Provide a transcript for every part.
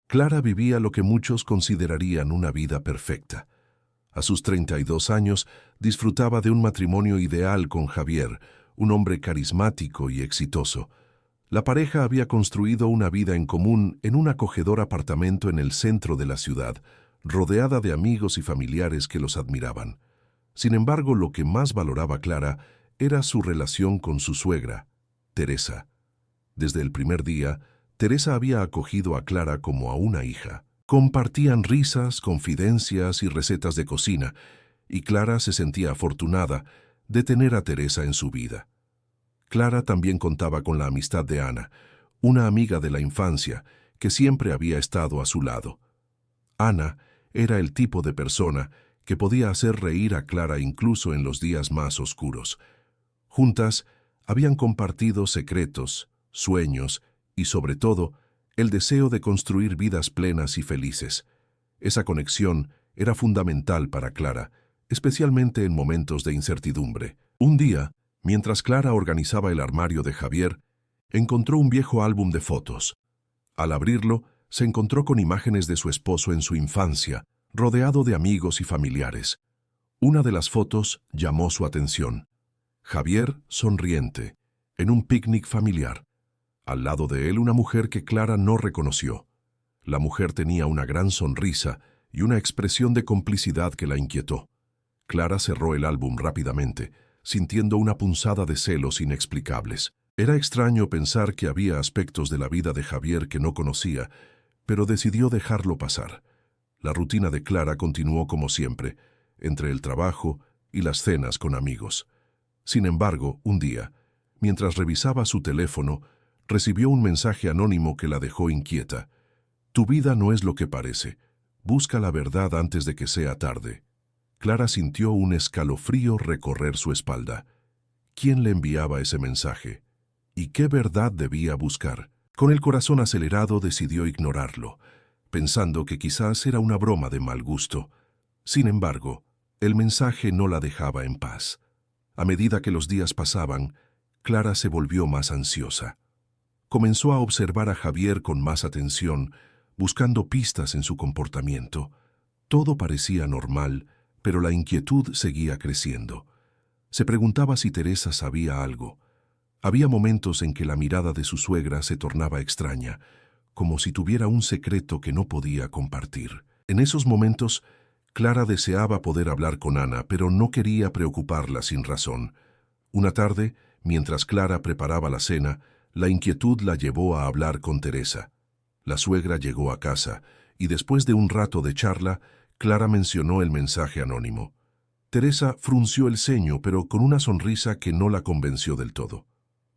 Clara vivía lo que muchos considerarían una vida perfecta. A sus 32 años disfrutaba de un matrimonio ideal con Javier, un hombre carismático y exitoso. La pareja había construido una vida en común en un acogedor apartamento en el centro de la ciudad, rodeada de amigos y familiares que los admiraban. Sin embargo, lo que más valoraba Clara era su relación con su suegra, Teresa. Desde el primer día, Teresa había acogido a Clara como a una hija. Compartían risas, confidencias y recetas de cocina, y Clara se sentía afortunada de tener a Teresa en su vida. Clara también contaba con la amistad de Ana, una amiga de la infancia que siempre había estado a su lado. Ana era el tipo de persona que podía hacer reír a Clara incluso en los días más oscuros. Juntas habían compartido secretos, sueños y, sobre todo, el deseo de construir vidas plenas y felices. Esa conexión era fundamental para Clara, especialmente en momentos de incertidumbre. Un día, mientras Clara organizaba el armario de Javier, encontró un viejo álbum de fotos. Al abrirlo, se encontró con imágenes de su esposo en su infancia, rodeado de amigos y familiares. Una de las fotos llamó su atención. Javier, sonriente, en un picnic familiar. Al lado de él, una mujer que Clara no reconoció. La mujer tenía una gran sonrisa y una expresión de complicidad que la inquietó. Clara cerró el álbum rápidamente, sintiendo una punzada de celos inexplicables. Era extraño pensar que había aspectos de la vida de Javier que no conocía, pero decidió dejarlo pasar. La rutina de Clara continuó como siempre, entre el trabajo y las cenas con amigos. Sin embargo, un día, mientras revisaba su teléfono, recibió un mensaje anónimo que la dejó inquieta. «Tu vida no es lo que parece. Busca la verdad antes de que sea tarde». Clara sintió un escalofrío recorrer su espalda. ¿Quién le enviaba ese mensaje? ¿Y qué verdad debía buscar? Con el corazón acelerado decidió ignorarlo, pensando que quizás era una broma de mal gusto. Sin embargo, el mensaje no la dejaba en paz. A medida que los días pasaban, Clara se volvió más ansiosa. Comenzó a observar a Javier con más atención, buscando pistas en su comportamiento. Todo parecía normal, pero la inquietud seguía creciendo. Se preguntaba si Teresa sabía algo. Había momentos en que la mirada de su suegra se tornaba extraña, como si tuviera un secreto que no podía compartir. En esos momentos, Clara deseaba poder hablar con Ana, pero no quería preocuparla sin razón. Una tarde, mientras Clara preparaba la cena, la inquietud la llevó a hablar con Teresa. La suegra llegó a casa, y después de un rato de charla, Clara mencionó el mensaje anónimo. Teresa frunció el ceño, pero con una sonrisa que no la convenció del todo.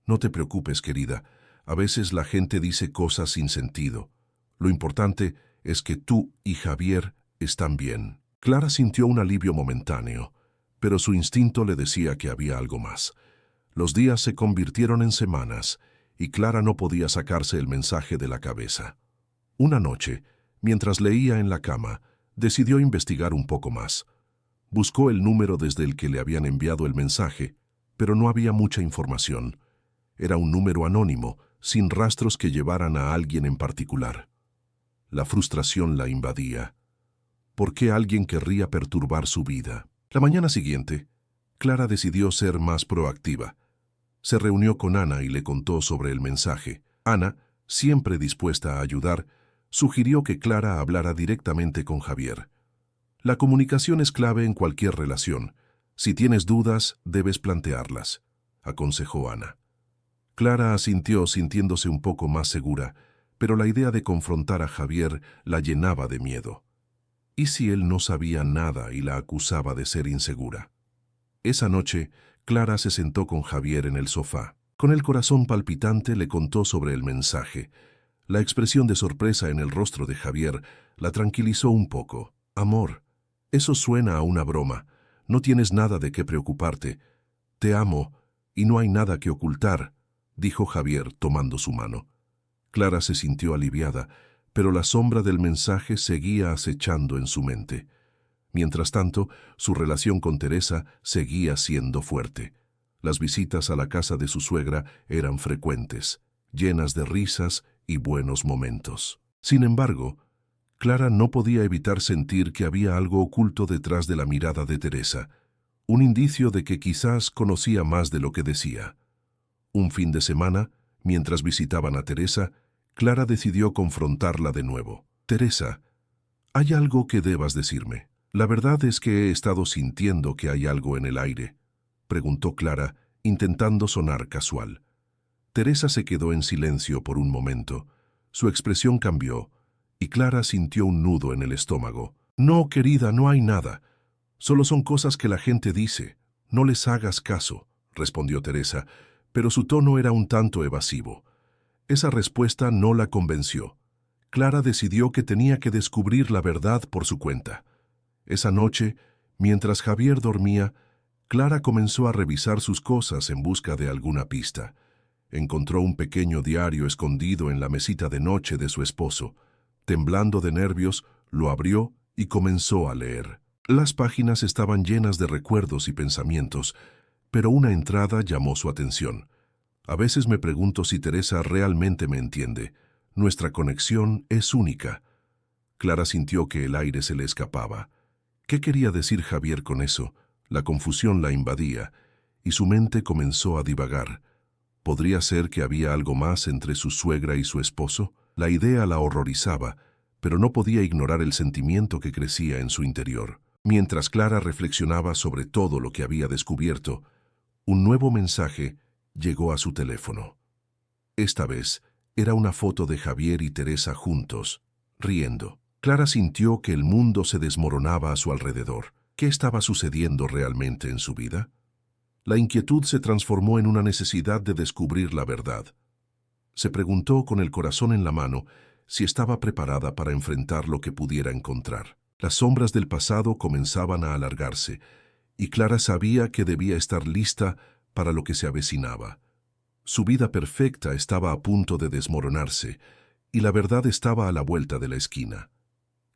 «No te preocupes, querida. A veces la gente dice cosas sin sentido. Lo importante es que tú y Javier están bien». Clara sintió un alivio momentáneo, pero su instinto le decía que había algo más. Los días se convirtieron en semanas, y Clara no podía sacarse el mensaje de la cabeza. Una noche, mientras leía en la cama, decidió investigar un poco más. Buscó el número desde el que le habían enviado el mensaje, pero no había mucha información. Era un número anónimo, sin rastros que llevaran a alguien en particular. La frustración la invadía. ¿Por qué alguien querría perturbar su vida? La mañana siguiente, Clara decidió ser más proactiva. Se reunió con Ana y le contó sobre el mensaje. Ana, siempre dispuesta a ayudar, sugirió que Clara hablara directamente con Javier. La comunicación es clave en cualquier relación. Si tienes dudas, debes plantearlas, aconsejó Ana. Clara asintió sintiéndose un poco más segura, pero la idea de confrontar a Javier la llenaba de miedo. ¿Y si él no sabía nada y la acusaba de ser insegura? Esa noche, Clara se sentó con Javier en el sofá. Con el corazón palpitante le contó sobre el mensaje. La expresión de sorpresa en el rostro de Javier la tranquilizó un poco. «Amor, eso suena a una broma. No tienes nada de qué preocuparte. Te amo y no hay nada que ocultar», dijo Javier tomando su mano. Clara se sintió aliviada, pero la sombra del mensaje seguía acechando en su mente. Mientras tanto, su relación con Teresa seguía siendo fuerte. Las visitas a la casa de su suegra eran frecuentes, llenas de risas y buenos momentos. Sin embargo, Clara no podía evitar sentir que había algo oculto detrás de la mirada de Teresa, un indicio de que quizás conocía más de lo que decía. Un fin de semana, mientras visitaban a Teresa, Clara decidió confrontarla de nuevo. «Teresa, hay algo que debas decirme. La verdad es que he estado sintiendo que hay algo en el aire», preguntó Clara, intentando sonar casual. Teresa se quedó en silencio por un momento. Su expresión cambió, y Clara sintió un nudo en el estómago. «No, querida, no hay nada. Solo son cosas que la gente dice. No les hagas caso», respondió Teresa, pero su tono era un tanto evasivo. Esa respuesta no la convenció. Clara decidió que tenía que descubrir la verdad por su cuenta. Esa noche, mientras Javier dormía, Clara comenzó a revisar sus cosas en busca de alguna pista. Encontró un pequeño diario escondido en la mesita de noche de su esposo. Temblando de nervios, lo abrió y comenzó a leer. Las páginas estaban llenas de recuerdos y pensamientos, pero una entrada llamó su atención. «A veces me pregunto si Teresa realmente me entiende. Nuestra conexión es única». Clara sintió que el aire se le escapaba. ¿Qué quería decir Javier con eso? La confusión la invadía, y su mente comenzó a divagar. ¿Podría ser que había algo más entre su suegra y su esposo? La idea la horrorizaba, pero no podía ignorar el sentimiento que crecía en su interior. Mientras Clara reflexionaba sobre todo lo que había descubierto, un nuevo mensaje llegó a su teléfono. Esta vez era una foto de Javier y Teresa juntos, riendo. Clara sintió que el mundo se desmoronaba a su alrededor. ¿Qué estaba sucediendo realmente en su vida? La inquietud se transformó en una necesidad de descubrir la verdad. Se preguntó con el corazón en la mano si estaba preparada para enfrentar lo que pudiera encontrar. Las sombras del pasado comenzaban a alargarse, y Clara sabía que debía estar lista para lo que se avecinaba. Su vida perfecta estaba a punto de desmoronarse, y la verdad estaba a la vuelta de la esquina.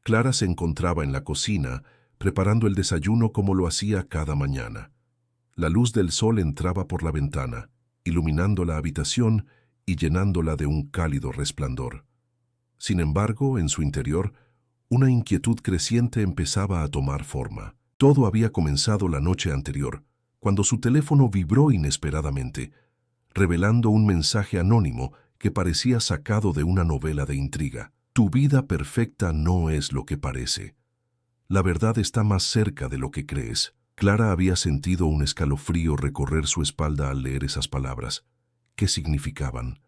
Clara se encontraba en la cocina, preparando el desayuno como lo hacía cada mañana. La luz del sol entraba por la ventana, iluminando la habitación y llenándola de un cálido resplandor. Sin embargo, en su interior, una inquietud creciente empezaba a tomar forma. Todo había comenzado la noche anterior, cuando su teléfono vibró inesperadamente, revelando un mensaje anónimo que parecía sacado de una novela de intriga. «Tu vida perfecta no es lo que parece. La verdad está más cerca de lo que crees». Clara había sentido un escalofrío recorrer su espalda al leer esas palabras. ¿Qué significaban?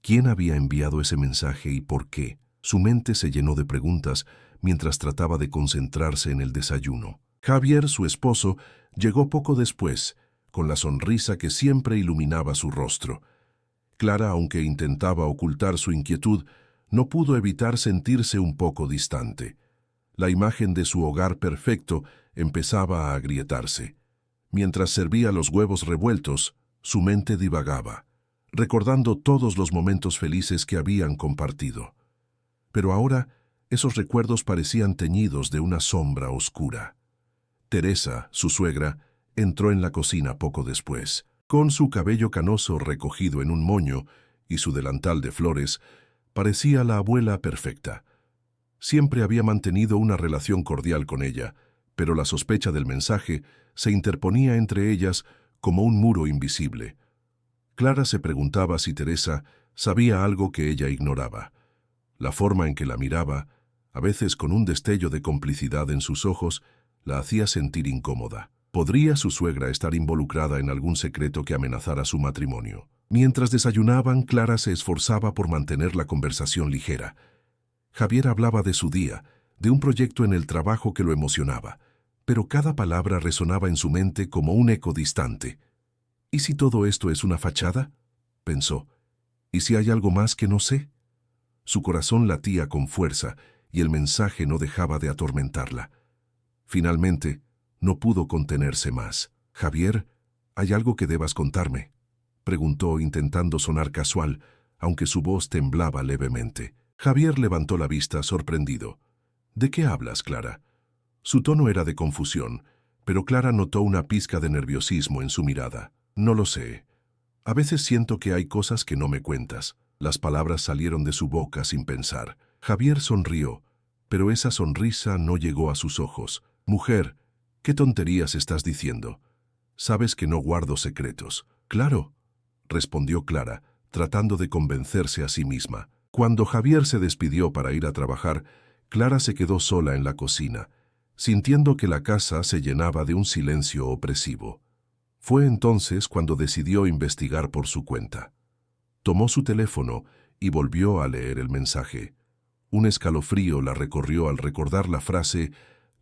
¿Quién había enviado ese mensaje y por qué? Su mente se llenó de preguntas mientras trataba de concentrarse en el desayuno. Javier, su esposo, llegó poco después, con la sonrisa que siempre iluminaba su rostro. Clara, aunque intentaba ocultar su inquietud, no pudo evitar sentirse un poco distante. La imagen de su hogar perfecto empezaba a agrietarse. Mientras servía los huevos revueltos, su mente divagaba, recordando todos los momentos felices que habían compartido. Pero ahora, esos recuerdos parecían teñidos de una sombra oscura. Teresa, su suegra, entró en la cocina poco después. Con su cabello canoso recogido en un moño y su delantal de flores, parecía la abuela perfecta. Siempre había mantenido una relación cordial con ella, pero la sospecha del mensaje se interponía entre ellas como un muro invisible. Clara se preguntaba si Teresa sabía algo que ella ignoraba. La forma en que la miraba, a veces con un destello de complicidad en sus ojos, la hacía sentir incómoda. ¿Podría su suegra estar involucrada en algún secreto que amenazara su matrimonio? Mientras desayunaban, Clara se esforzaba por mantener la conversación ligera. Javier hablaba de su día, de un proyecto en el trabajo que lo emocionaba, pero cada palabra resonaba en su mente como un eco distante. ¿Y si todo esto es una fachada?, pensó. ¿Y si hay algo más que no sé? Su corazón latía con fuerza y el mensaje no dejaba de atormentarla. Finalmente, no pudo contenerse más. «Javier, ¿hay algo que debas contarme?», preguntó intentando sonar casual, aunque su voz temblaba levemente. Javier levantó la vista sorprendido. «¿De qué hablas, Clara?». Su tono era de confusión, pero Clara notó una pizca de nerviosismo en su mirada. «No lo sé. A veces siento que hay cosas que no me cuentas». Las palabras salieron de su boca sin pensar. Javier sonrió, pero esa sonrisa no llegó a sus ojos. «Mujer, ¿qué tonterías estás diciendo? Sabes que no guardo secretos». «Claro», respondió Clara, tratando de convencerse a sí misma. Cuando Javier se despidió para ir a trabajar, Clara se quedó sola en la cocina, sintiendo que la casa se llenaba de un silencio opresivo. Fue entonces cuando decidió investigar por su cuenta. Tomó su teléfono y volvió a leer el mensaje. Un escalofrío la recorrió al recordar la frase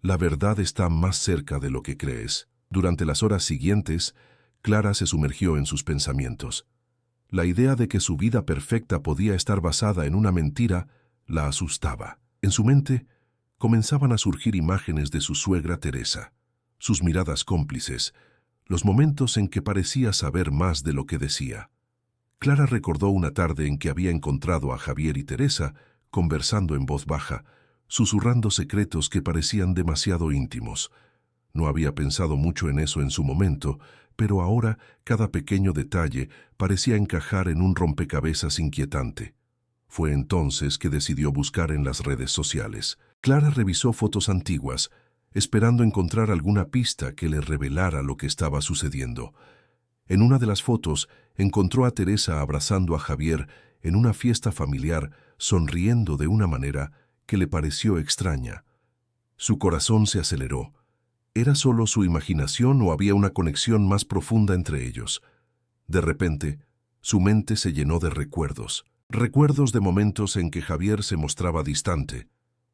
«La verdad está más cerca de lo que crees». Durante las horas siguientes, Clara se sumergió en sus pensamientos. La idea de que su vida perfecta podía estar basada en una mentira la asustaba. En su mente comenzaban a surgir imágenes de su suegra Teresa, sus miradas cómplices, los momentos en que parecía saber más de lo que decía. Clara recordó una tarde en que había encontrado a Javier y Teresa conversando en voz baja, susurrando secretos que parecían demasiado íntimos. No había pensado mucho en eso en su momento, pero ahora cada pequeño detalle parecía encajar en un rompecabezas inquietante. Fue entonces que decidió buscar en las redes sociales. Clara revisó fotos antiguas, esperando encontrar alguna pista que le revelara lo que estaba sucediendo. En una de las fotos encontró a Teresa abrazando a Javier en una fiesta familiar, sonriendo de una manera que le pareció extraña. Su corazón se aceleró. ¿Era solo su imaginación o había una conexión más profunda entre ellos? De repente, su mente se llenó de recuerdos. Recuerdos de momentos en que Javier se mostraba distante,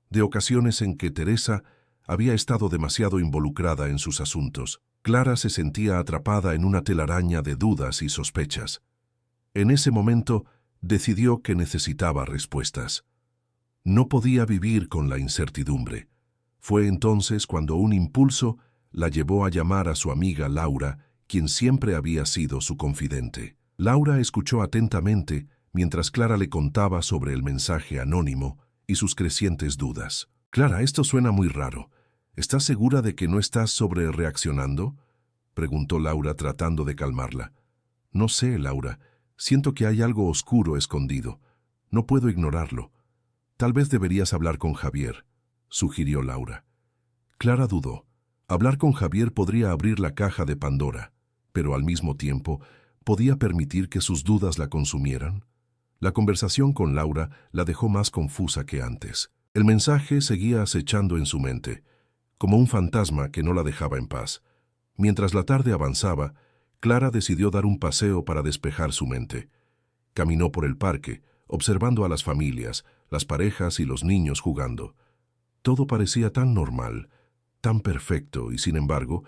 de ocasiones en que Teresa había estado demasiado involucrada en sus asuntos. Clara se sentía atrapada en una telaraña de dudas y sospechas. En ese momento, decidió que necesitaba respuestas. No podía vivir con la incertidumbre. Fue entonces cuando un impulso la llevó a llamar a su amiga Laura, quien siempre había sido su confidente. Laura escuchó atentamente mientras Clara le contaba sobre el mensaje anónimo y sus crecientes dudas. «Clara, esto suena muy raro. ¿Estás segura de que no estás sobrereaccionando?», preguntó Laura tratando de calmarla. «No sé, Laura. Siento que hay algo oscuro escondido. No puedo ignorarlo. Tal vez deberías hablar con Javier», sugirió Laura. Clara dudó. Hablar con Javier podría abrir la caja de Pandora, pero al mismo tiempo, ¿podía permitir que sus dudas la consumieran? La conversación con Laura la dejó más confusa que antes. El mensaje seguía acechando en su mente, como un fantasma que no la dejaba en paz. Mientras la tarde avanzaba, Clara decidió dar un paseo para despejar su mente. Caminó por el parque, observando a las familias, las parejas y los niños jugando. Todo parecía tan normal, tan perfecto, y sin embargo,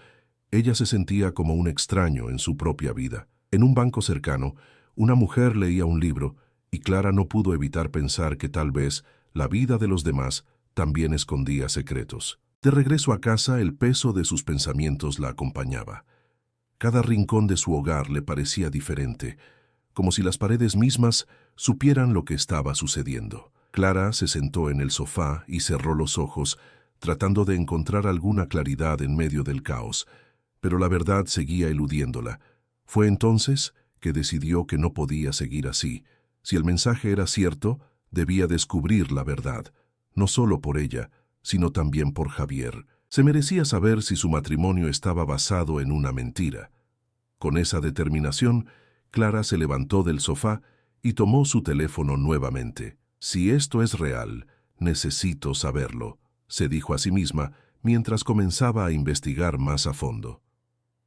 ella se sentía como un extraño en su propia vida. En un banco cercano, una mujer leía un libro, y Clara no pudo evitar pensar que tal vez la vida de los demás también escondía secretos. De regreso a casa, el peso de sus pensamientos la acompañaba. Cada rincón de su hogar le parecía diferente, como si las paredes mismas supieran lo que estaba sucediendo. Clara se sentó en el sofá y cerró los ojos, tratando de encontrar alguna claridad en medio del caos, pero la verdad seguía eludiéndola. Fue entonces que decidió que no podía seguir así. Si el mensaje era cierto, debía descubrir la verdad, no solo por ella, sino también por Javier. Se merecía saber si su matrimonio estaba basado en una mentira. Con esa determinación, Clara se levantó del sofá y tomó su teléfono nuevamente. «Si esto es real, necesito saberlo», se dijo a sí misma mientras comenzaba a investigar más a fondo.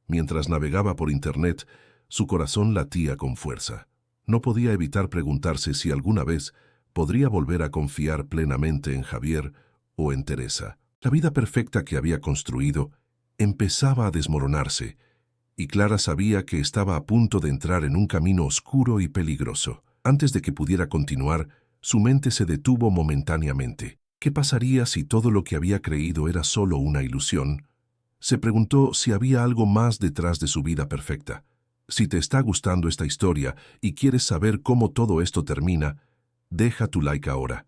Mientras navegaba por Internet, su corazón latía con fuerza. No podía evitar preguntarse si alguna vez podría volver a confiar plenamente en Javier o en Teresa. La vida perfecta que había construido empezaba a desmoronarse, y Clara sabía que estaba a punto de entrar en un camino oscuro y peligroso. Antes de que pudiera continuar, su mente se detuvo momentáneamente. ¿Qué pasaría si todo lo que había creído era solo una ilusión? Se preguntó si había algo más detrás de su vida perfecta. Si te está gustando esta historia y quieres saber cómo todo esto termina, deja tu like ahora.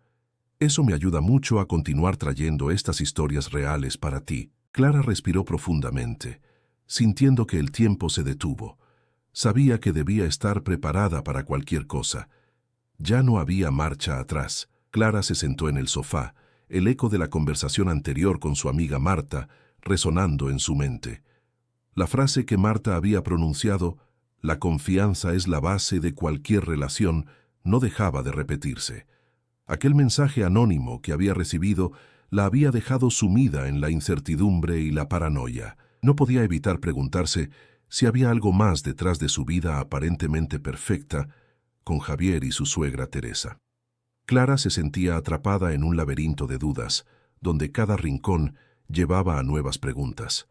Eso me ayuda mucho a continuar trayendo estas historias reales para ti. Clara respiró profundamente, sintiendo que el tiempo se detuvo. Sabía que debía estar preparada para cualquier cosa. Ya no había marcha atrás. Clara se sentó en el sofá, el eco de la conversación anterior con su amiga Marta resonando en su mente. La frase que Marta había pronunciado, "La confianza es la base de cualquier relación", no dejaba de repetirse. Aquel mensaje anónimo que había recibido la había dejado sumida en la incertidumbre y la paranoia. No podía evitar preguntarse si había algo más detrás de su vida aparentemente perfecta con Javier y su suegra Teresa. Clara se sentía atrapada en un laberinto de dudas, donde cada rincón llevaba a nuevas preguntas.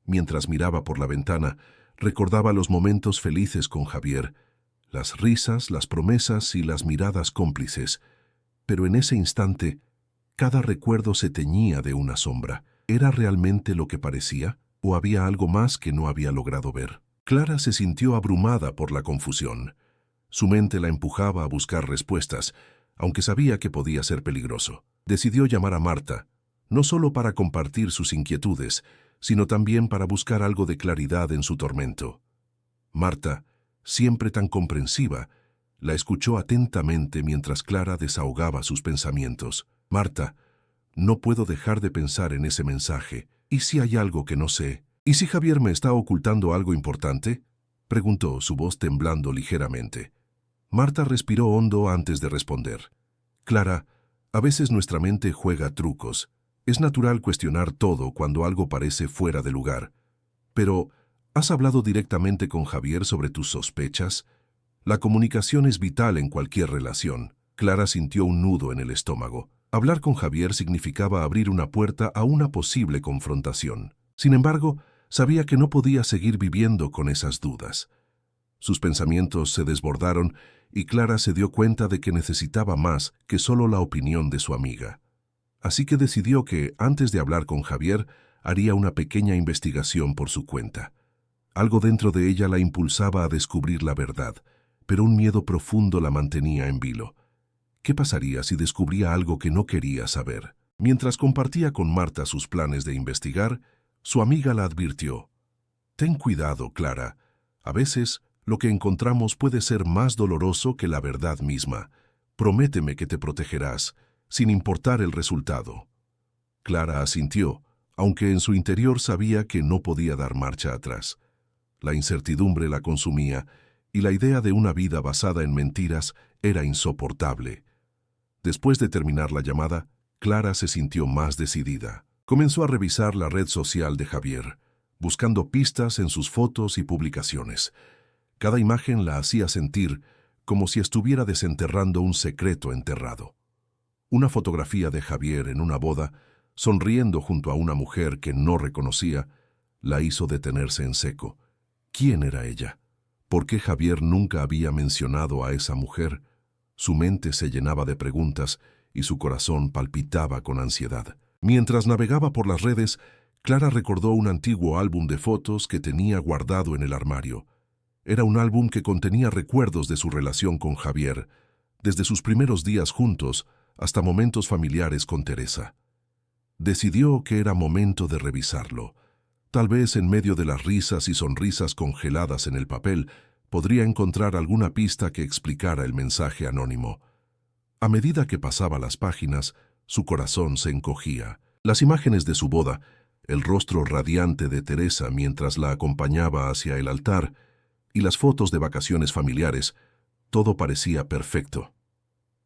Mientras miraba por la ventana, recordaba los momentos felices con Javier, las risas, las promesas y las miradas cómplices. Pero en ese instante, cada recuerdo se teñía de una sombra. ¿Era realmente lo que parecía? ¿O había algo más que no había logrado ver? Clara se sintió abrumada por la confusión. Su mente la empujaba a buscar respuestas, aunque sabía que podía ser peligroso. Decidió llamar a Marta, no solo para compartir sus inquietudes, sino también para buscar algo de claridad en su tormento. Marta, siempre tan comprensiva, la escuchó atentamente mientras Clara desahogaba sus pensamientos. «Marta, no puedo dejar de pensar en ese mensaje. ¿Y si hay algo que no sé? ¿Y si Javier me está ocultando algo importante?», preguntó, su voz temblando ligeramente. Marta respiró hondo antes de responder. «Clara, a veces nuestra mente juega trucos. Es natural cuestionar todo cuando algo parece fuera de lugar. Pero, ¿has hablado directamente con Javier sobre tus sospechas? La comunicación es vital en cualquier relación». Clara sintió un nudo en el estómago. Hablar con Javier significaba abrir una puerta a una posible confrontación. Sin embargo, sabía que no podía seguir viviendo con esas dudas. Sus pensamientos se desbordaron y Clara se dio cuenta de que necesitaba más que solo la opinión de su amiga. Así que decidió que, antes de hablar con Javier, haría una pequeña investigación por su cuenta. Algo dentro de ella la impulsaba a descubrir la verdad, pero un miedo profundo la mantenía en vilo. ¿Qué pasaría si descubría algo que no quería saber? Mientras compartía con Marta sus planes de investigar, su amiga la advirtió. «Ten cuidado, Clara. A veces, lo que encontramos puede ser más doloroso que la verdad misma. Prométeme que te protegerás, sin importar el resultado». Clara asintió, aunque en su interior sabía que no podía dar marcha atrás. La incertidumbre la consumía, y la idea de una vida basada en mentiras era insoportable. Después de terminar la llamada, Clara se sintió más decidida. Comenzó a revisar la red social de Javier, buscando pistas en sus fotos y publicaciones. Cada imagen la hacía sentir como si estuviera desenterrando un secreto enterrado. Una fotografía de Javier en una boda, sonriendo junto a una mujer que no reconocía, la hizo detenerse en seco. ¿Quién era ella? ¿Por qué Javier nunca había mencionado a esa mujer? Su mente se llenaba de preguntas y su corazón palpitaba con ansiedad. Mientras navegaba por las redes, Clara recordó un antiguo álbum de fotos que tenía guardado en el armario. Era un álbum que contenía recuerdos de su relación con Javier, desde sus primeros días juntos hasta momentos familiares con Teresa. Decidió que era momento de revisarlo. Tal vez en medio de las risas y sonrisas congeladas en el papel, podría encontrar alguna pista que explicara el mensaje anónimo. A medida que pasaba las páginas, su corazón se encogía. Las imágenes de su boda, el rostro radiante de Teresa mientras la acompañaba hacia el altar, y las fotos de vacaciones familiares, todo parecía perfecto.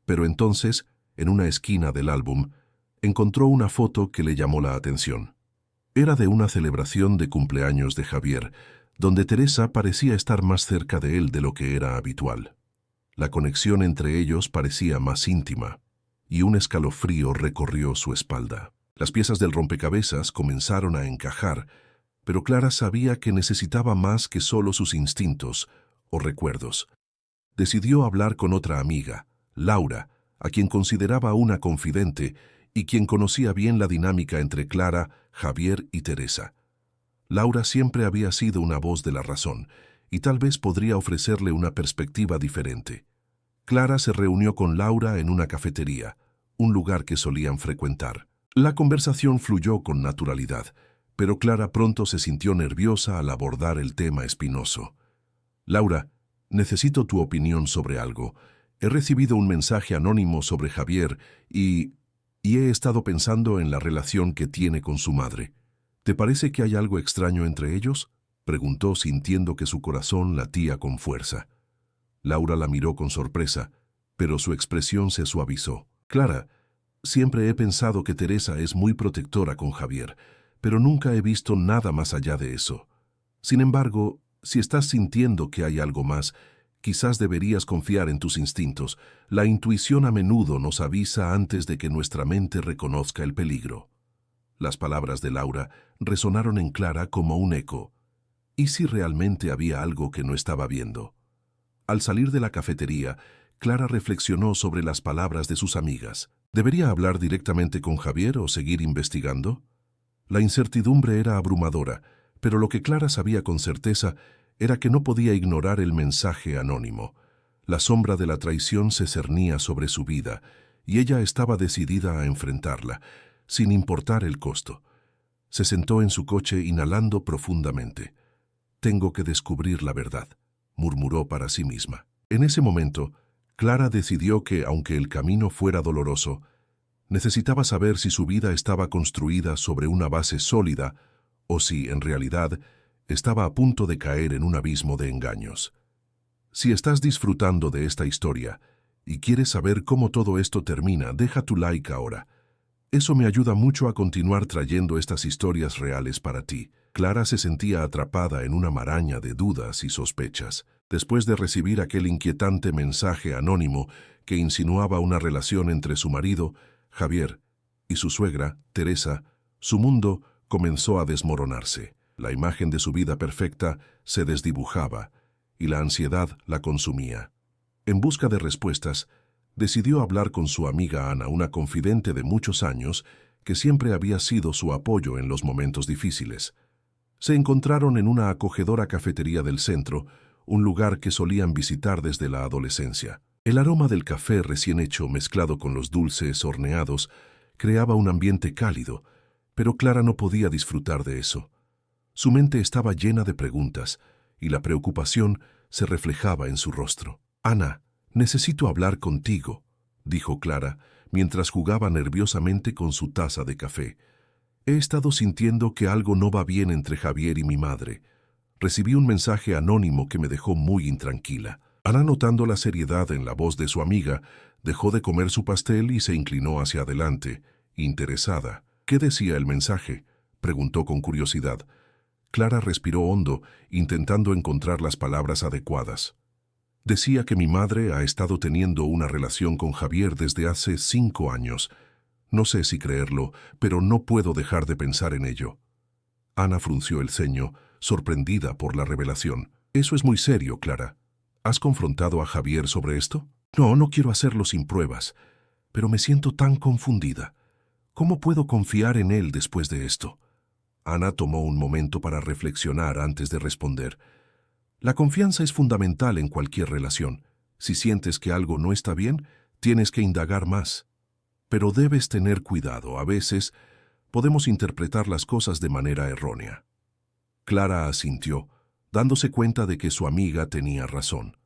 Pero entonces, en una esquina del álbum, encontró una foto que le llamó la atención. Era de una celebración de cumpleaños de Javier, donde Teresa parecía estar más cerca de él de lo que era habitual. La conexión entre ellos parecía más íntima, y un escalofrío recorrió su espalda. Las piezas del rompecabezas comenzaron a encajar, pero Clara sabía que necesitaba más que solo sus instintos o recuerdos. Decidió hablar con otra amiga, Laura, a quien consideraba una confidente y quien conocía bien la dinámica entre Clara, Javier y Teresa. Laura siempre había sido una voz de la razón, y tal vez podría ofrecerle una perspectiva diferente. Clara se reunió con Laura en una cafetería, un lugar que solían frecuentar. La conversación fluyó con naturalidad, pero Clara pronto se sintió nerviosa al abordar el tema espinoso. «Laura, necesito tu opinión sobre algo. He recibido un mensaje anónimo sobre Javier y he estado pensando en la relación que tiene con su madre. ¿Te parece que hay algo extraño entre ellos?, preguntó sintiendo que su corazón latía con fuerza. Laura la miró con sorpresa, pero su expresión se suavizó. Clara, siempre he pensado que Teresa es muy protectora con Javier, pero nunca he visto nada más allá de eso. Sin embargo, si estás sintiendo que hay algo más, quizás deberías confiar en tus instintos. La intuición a menudo nos avisa antes de que nuestra mente reconozca el peligro. Las palabras de Laura resonaron en Clara como un eco. ¿Y si realmente había algo que no estaba viendo? Al salir de la cafetería, Clara reflexionó sobre las palabras de sus amigas. ¿Debería hablar directamente con Javier o seguir investigando? La incertidumbre era abrumadora, pero lo que Clara sabía con certeza era que no podía ignorar el mensaje anónimo. La sombra de la traición se cernía sobre su vida, y ella estaba decidida a enfrentarla, sin importar el costo. Se sentó en su coche inhalando profundamente. «Tengo que descubrir la verdad», murmuró para sí misma. En ese momento, Clara decidió que, aunque el camino fuera doloroso, necesitaba saber si su vida estaba construida sobre una base sólida o si, en realidad, estaba a punto de caer en un abismo de engaños. Si estás disfrutando de esta historia y quieres saber cómo todo esto termina, deja tu like ahora. Eso me ayuda mucho a continuar trayendo estas historias reales para ti. Clara se sentía atrapada en una maraña de dudas y sospechas. Después de recibir aquel inquietante mensaje anónimo que insinuaba una relación entre su marido, Javier, y su suegra, Teresa, su mundo comenzó a desmoronarse. La imagen de su vida perfecta se desdibujaba y la ansiedad la consumía. En busca de respuestas, decidió hablar con su amiga Ana, una confidente de muchos años que siempre había sido su apoyo en los momentos difíciles. Se encontraron en una acogedora cafetería del centro, un lugar que solían visitar desde la adolescencia. El aroma del café recién hecho mezclado con los dulces horneados creaba un ambiente cálido, pero Clara no podía disfrutar de eso. Su mente estaba llena de preguntas y la preocupación se reflejaba en su rostro. «Ana, necesito hablar contigo», dijo Clara, mientras jugaba nerviosamente con su taza de café. «He estado sintiendo que algo no va bien entre Javier y mi madre. Recibí un mensaje anónimo que me dejó muy intranquila». Ana, notando la seriedad en la voz de su amiga, dejó de comer su pastel y se inclinó hacia adelante, interesada. «¿Qué decía el mensaje?», preguntó con curiosidad. Clara respiró hondo, intentando encontrar las palabras adecuadas. «Decía que mi madre ha estado teniendo una relación con Javier desde hace 5 años. No sé si creerlo, pero no puedo dejar de pensar en ello». Ana frunció el ceño, sorprendida por la revelación. «Eso es muy serio, Clara. ¿Has confrontado a Javier sobre esto?» «No, no quiero hacerlo sin pruebas, pero me siento tan confundida. ¿Cómo puedo confiar en él después de esto?». Ana tomó un momento para reflexionar antes de responder. «La confianza es fundamental en cualquier relación. Si sientes que algo no está bien, tienes que indagar más. Pero debes tener cuidado. A veces podemos interpretar las cosas de manera errónea». Clara asintió, dándose cuenta de que su amiga tenía razón.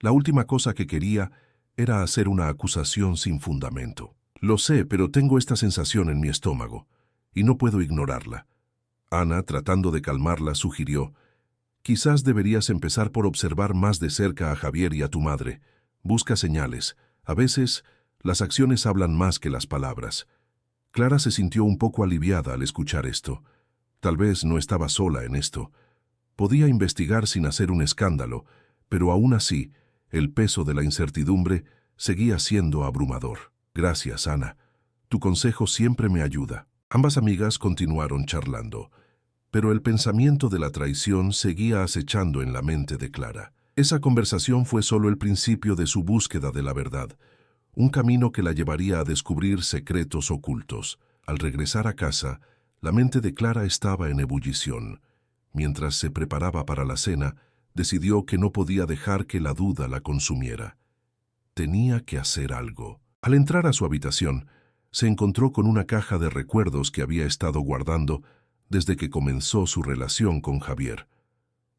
La última cosa que quería era hacer una acusación sin fundamento. «Lo sé, pero tengo esta sensación en mi estómago, y no puedo ignorarla». Ana, tratando de calmarla, sugirió: «Quizás deberías empezar por observar más de cerca a Javier y a tu madre. Busca señales. A veces, las acciones hablan más que las palabras». Clara se sintió un poco aliviada al escuchar esto. Tal vez no estaba sola en esto. Podía investigar sin hacer un escándalo, pero aún así, el peso de la incertidumbre seguía siendo abrumador. «Gracias, Ana. Tu consejo siempre me ayuda». Ambas amigas continuaron charlando, pero el pensamiento de la traición seguía acechando en la mente de Clara. Esa conversación fue solo el principio de su búsqueda de la verdad, un camino que la llevaría a descubrir secretos ocultos. Al regresar a casa, la mente de Clara estaba en ebullición. Mientras se preparaba para la cena, decidió que no podía dejar que la duda la consumiera. Tenía que hacer algo. Al entrar a su habitación, se encontró con una caja de recuerdos que había estado guardando desde que comenzó su relación con Javier.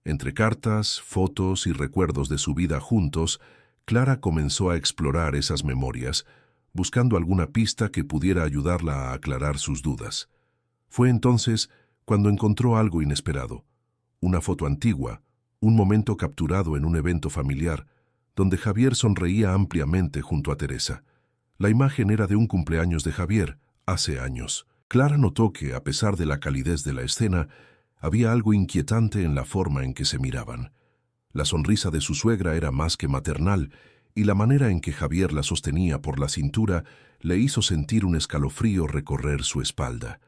Entre cartas, fotos y recuerdos de su vida juntos, Clara comenzó a explorar esas memorias, buscando alguna pista que pudiera ayudarla a aclarar sus dudas. Fue entonces cuando encontró algo inesperado, una foto antigua, un momento capturado en un evento familiar, donde Javier sonreía ampliamente junto a Teresa. La imagen era de un cumpleaños de Javier, hace años. Clara notó que, a pesar de la calidez de la escena, había algo inquietante en la forma en que se miraban. La sonrisa de su suegra era más que maternal, y la manera en que Javier la sostenía por la cintura le hizo sentir un escalofrío recorrer su espalda.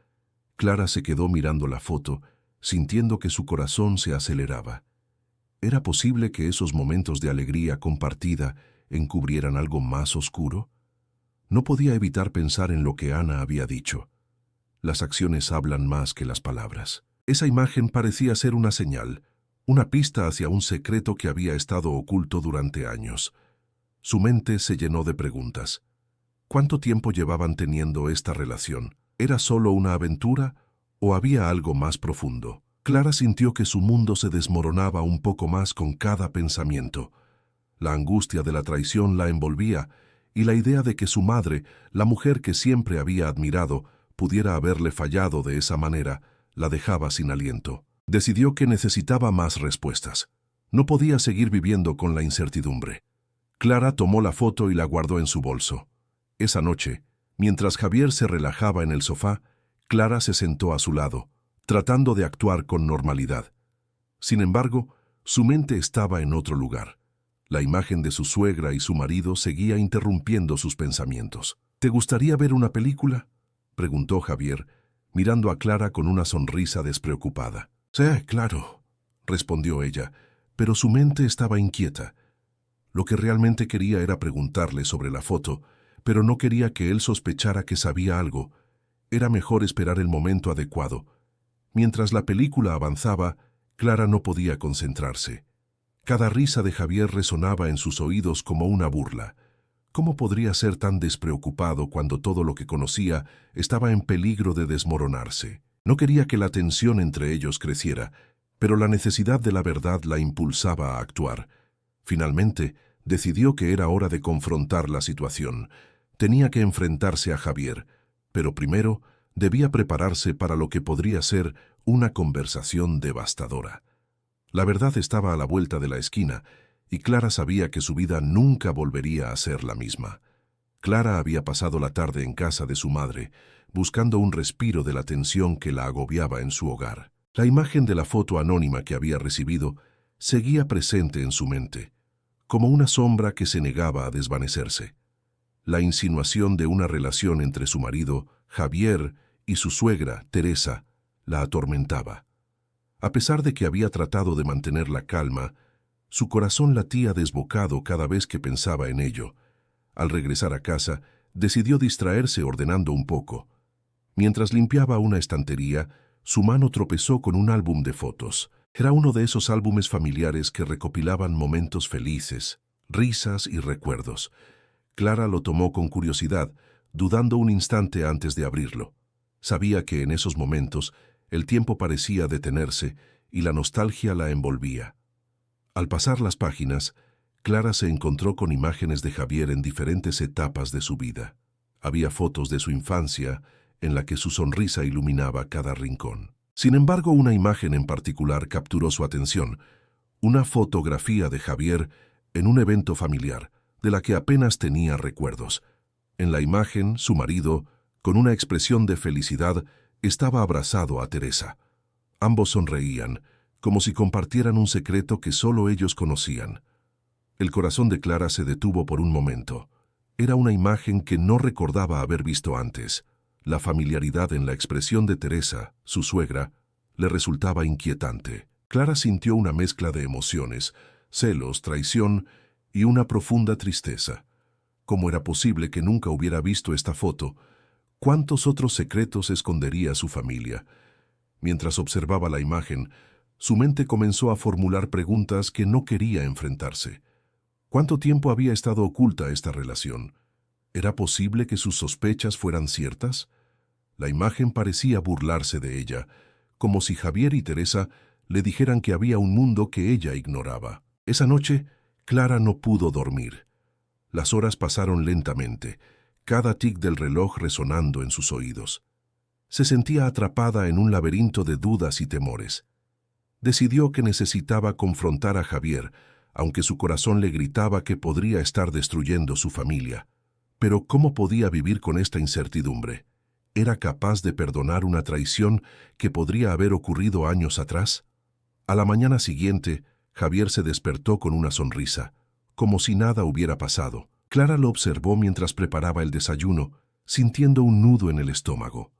Clara se quedó mirando la foto, sintiendo que su corazón se aceleraba. ¿Era posible que esos momentos de alegría compartida encubrieran algo más oscuro? No podía evitar pensar en lo que Ana había dicho. Las acciones hablan más que las palabras. Esa imagen parecía ser una señal, una pista hacia un secreto que había estado oculto durante años. Su mente se llenó de preguntas. ¿Cuánto tiempo llevaban teniendo esta relación? ¿Era solo una aventura o había algo más profundo? Clara sintió que su mundo se desmoronaba un poco más con cada pensamiento. La angustia de la traición la envolvía, y la idea de que su madre, la mujer que siempre había admirado, pudiera haberle fallado de esa manera, la dejaba sin aliento. Decidió que necesitaba más respuestas. No podía seguir viviendo con la incertidumbre. Clara tomó la foto y la guardó en su bolso. Esa noche, mientras Javier se relajaba en el sofá, Clara se sentó a su lado, tratando de actuar con normalidad. Sin embargo, su mente estaba en otro lugar. La imagen de su suegra y su marido seguía interrumpiendo sus pensamientos. ¿Te gustaría ver una película?, preguntó Javier, mirando a Clara con una sonrisa despreocupada. Sí, claro, respondió ella, pero su mente estaba inquieta. Lo que realmente quería era preguntarle sobre la foto, pero no quería que él sospechara que sabía algo. Era mejor esperar el momento adecuado. Mientras la película avanzaba, Clara no podía concentrarse. Cada risa de Javier resonaba en sus oídos como una burla. ¿Cómo podría ser tan despreocupado cuando todo lo que conocía estaba en peligro de desmoronarse? No quería que la tensión entre ellos creciera, pero la necesidad de la verdad la impulsaba a actuar. Finalmente, decidió que era hora de confrontar la situación. Tenía que enfrentarse a Javier, pero primero debía prepararse para lo que podría ser una conversación devastadora. La verdad estaba a la vuelta de la esquina, y Clara sabía que su vida nunca volvería a ser la misma. Clara había pasado la tarde en casa de su madre, buscando un respiro de la tensión que la agobiaba en su hogar. La imagen de la foto anónima que había recibido seguía presente en su mente, como una sombra que se negaba a desvanecerse. La insinuación de una relación entre su marido, Javier, y su suegra, Teresa, la atormentaba. A pesar de que había tratado de mantener la calma, su corazón latía desbocado cada vez que pensaba en ello. Al regresar a casa, decidió distraerse ordenando un poco. Mientras limpiaba una estantería, su mano tropezó con un álbum de fotos. Era uno de esos álbumes familiares que recopilaban momentos felices, risas y recuerdos. Clara lo tomó con curiosidad, dudando un instante antes de abrirlo. Sabía que en esos momentos el tiempo parecía detenerse y la nostalgia la envolvía. Al pasar las páginas, Clara se encontró con imágenes de Javier en diferentes etapas de su vida. Había fotos de su infancia, en la que su sonrisa iluminaba cada rincón. Sin embargo, una imagen en particular capturó su atención, una fotografía de Javier en un evento familiar, de la que apenas tenía recuerdos. En la imagen, su marido, con una expresión de felicidad, estaba abrazado a Teresa. Ambos sonreían, como si compartieran un secreto que solo ellos conocían. El corazón de Clara se detuvo por un momento. Era una imagen que no recordaba haber visto antes. La familiaridad en la expresión de Teresa, su suegra, le resultaba inquietante. Clara sintió una mezcla de emociones, celos, traición y una profunda tristeza. ¿Cómo era posible que nunca hubiera visto esta foto? ¿Cuántos otros secretos escondería su familia? Mientras observaba la imagen, su mente comenzó a formular preguntas que no quería enfrentarse. ¿Cuánto tiempo había estado oculta esta relación? ¿Era posible que sus sospechas fueran ciertas? La imagen parecía burlarse de ella, como si Javier y Teresa le dijeran que había un mundo que ella ignoraba. Esa noche, Clara no pudo dormir. Las horas pasaron lentamente, cada tic del reloj resonando en sus oídos. Se sentía atrapada en un laberinto de dudas y temores. Decidió que necesitaba confrontar a Javier, aunque su corazón le gritaba que podría estar destruyendo su familia. Pero ¿cómo podía vivir con esta incertidumbre? ¿Era capaz de perdonar una traición que podría haber ocurrido años atrás? A la mañana siguiente, Javier se despertó con una sonrisa, como si nada hubiera pasado. Clara lo observó mientras preparaba el desayuno, sintiendo un nudo en el estómago.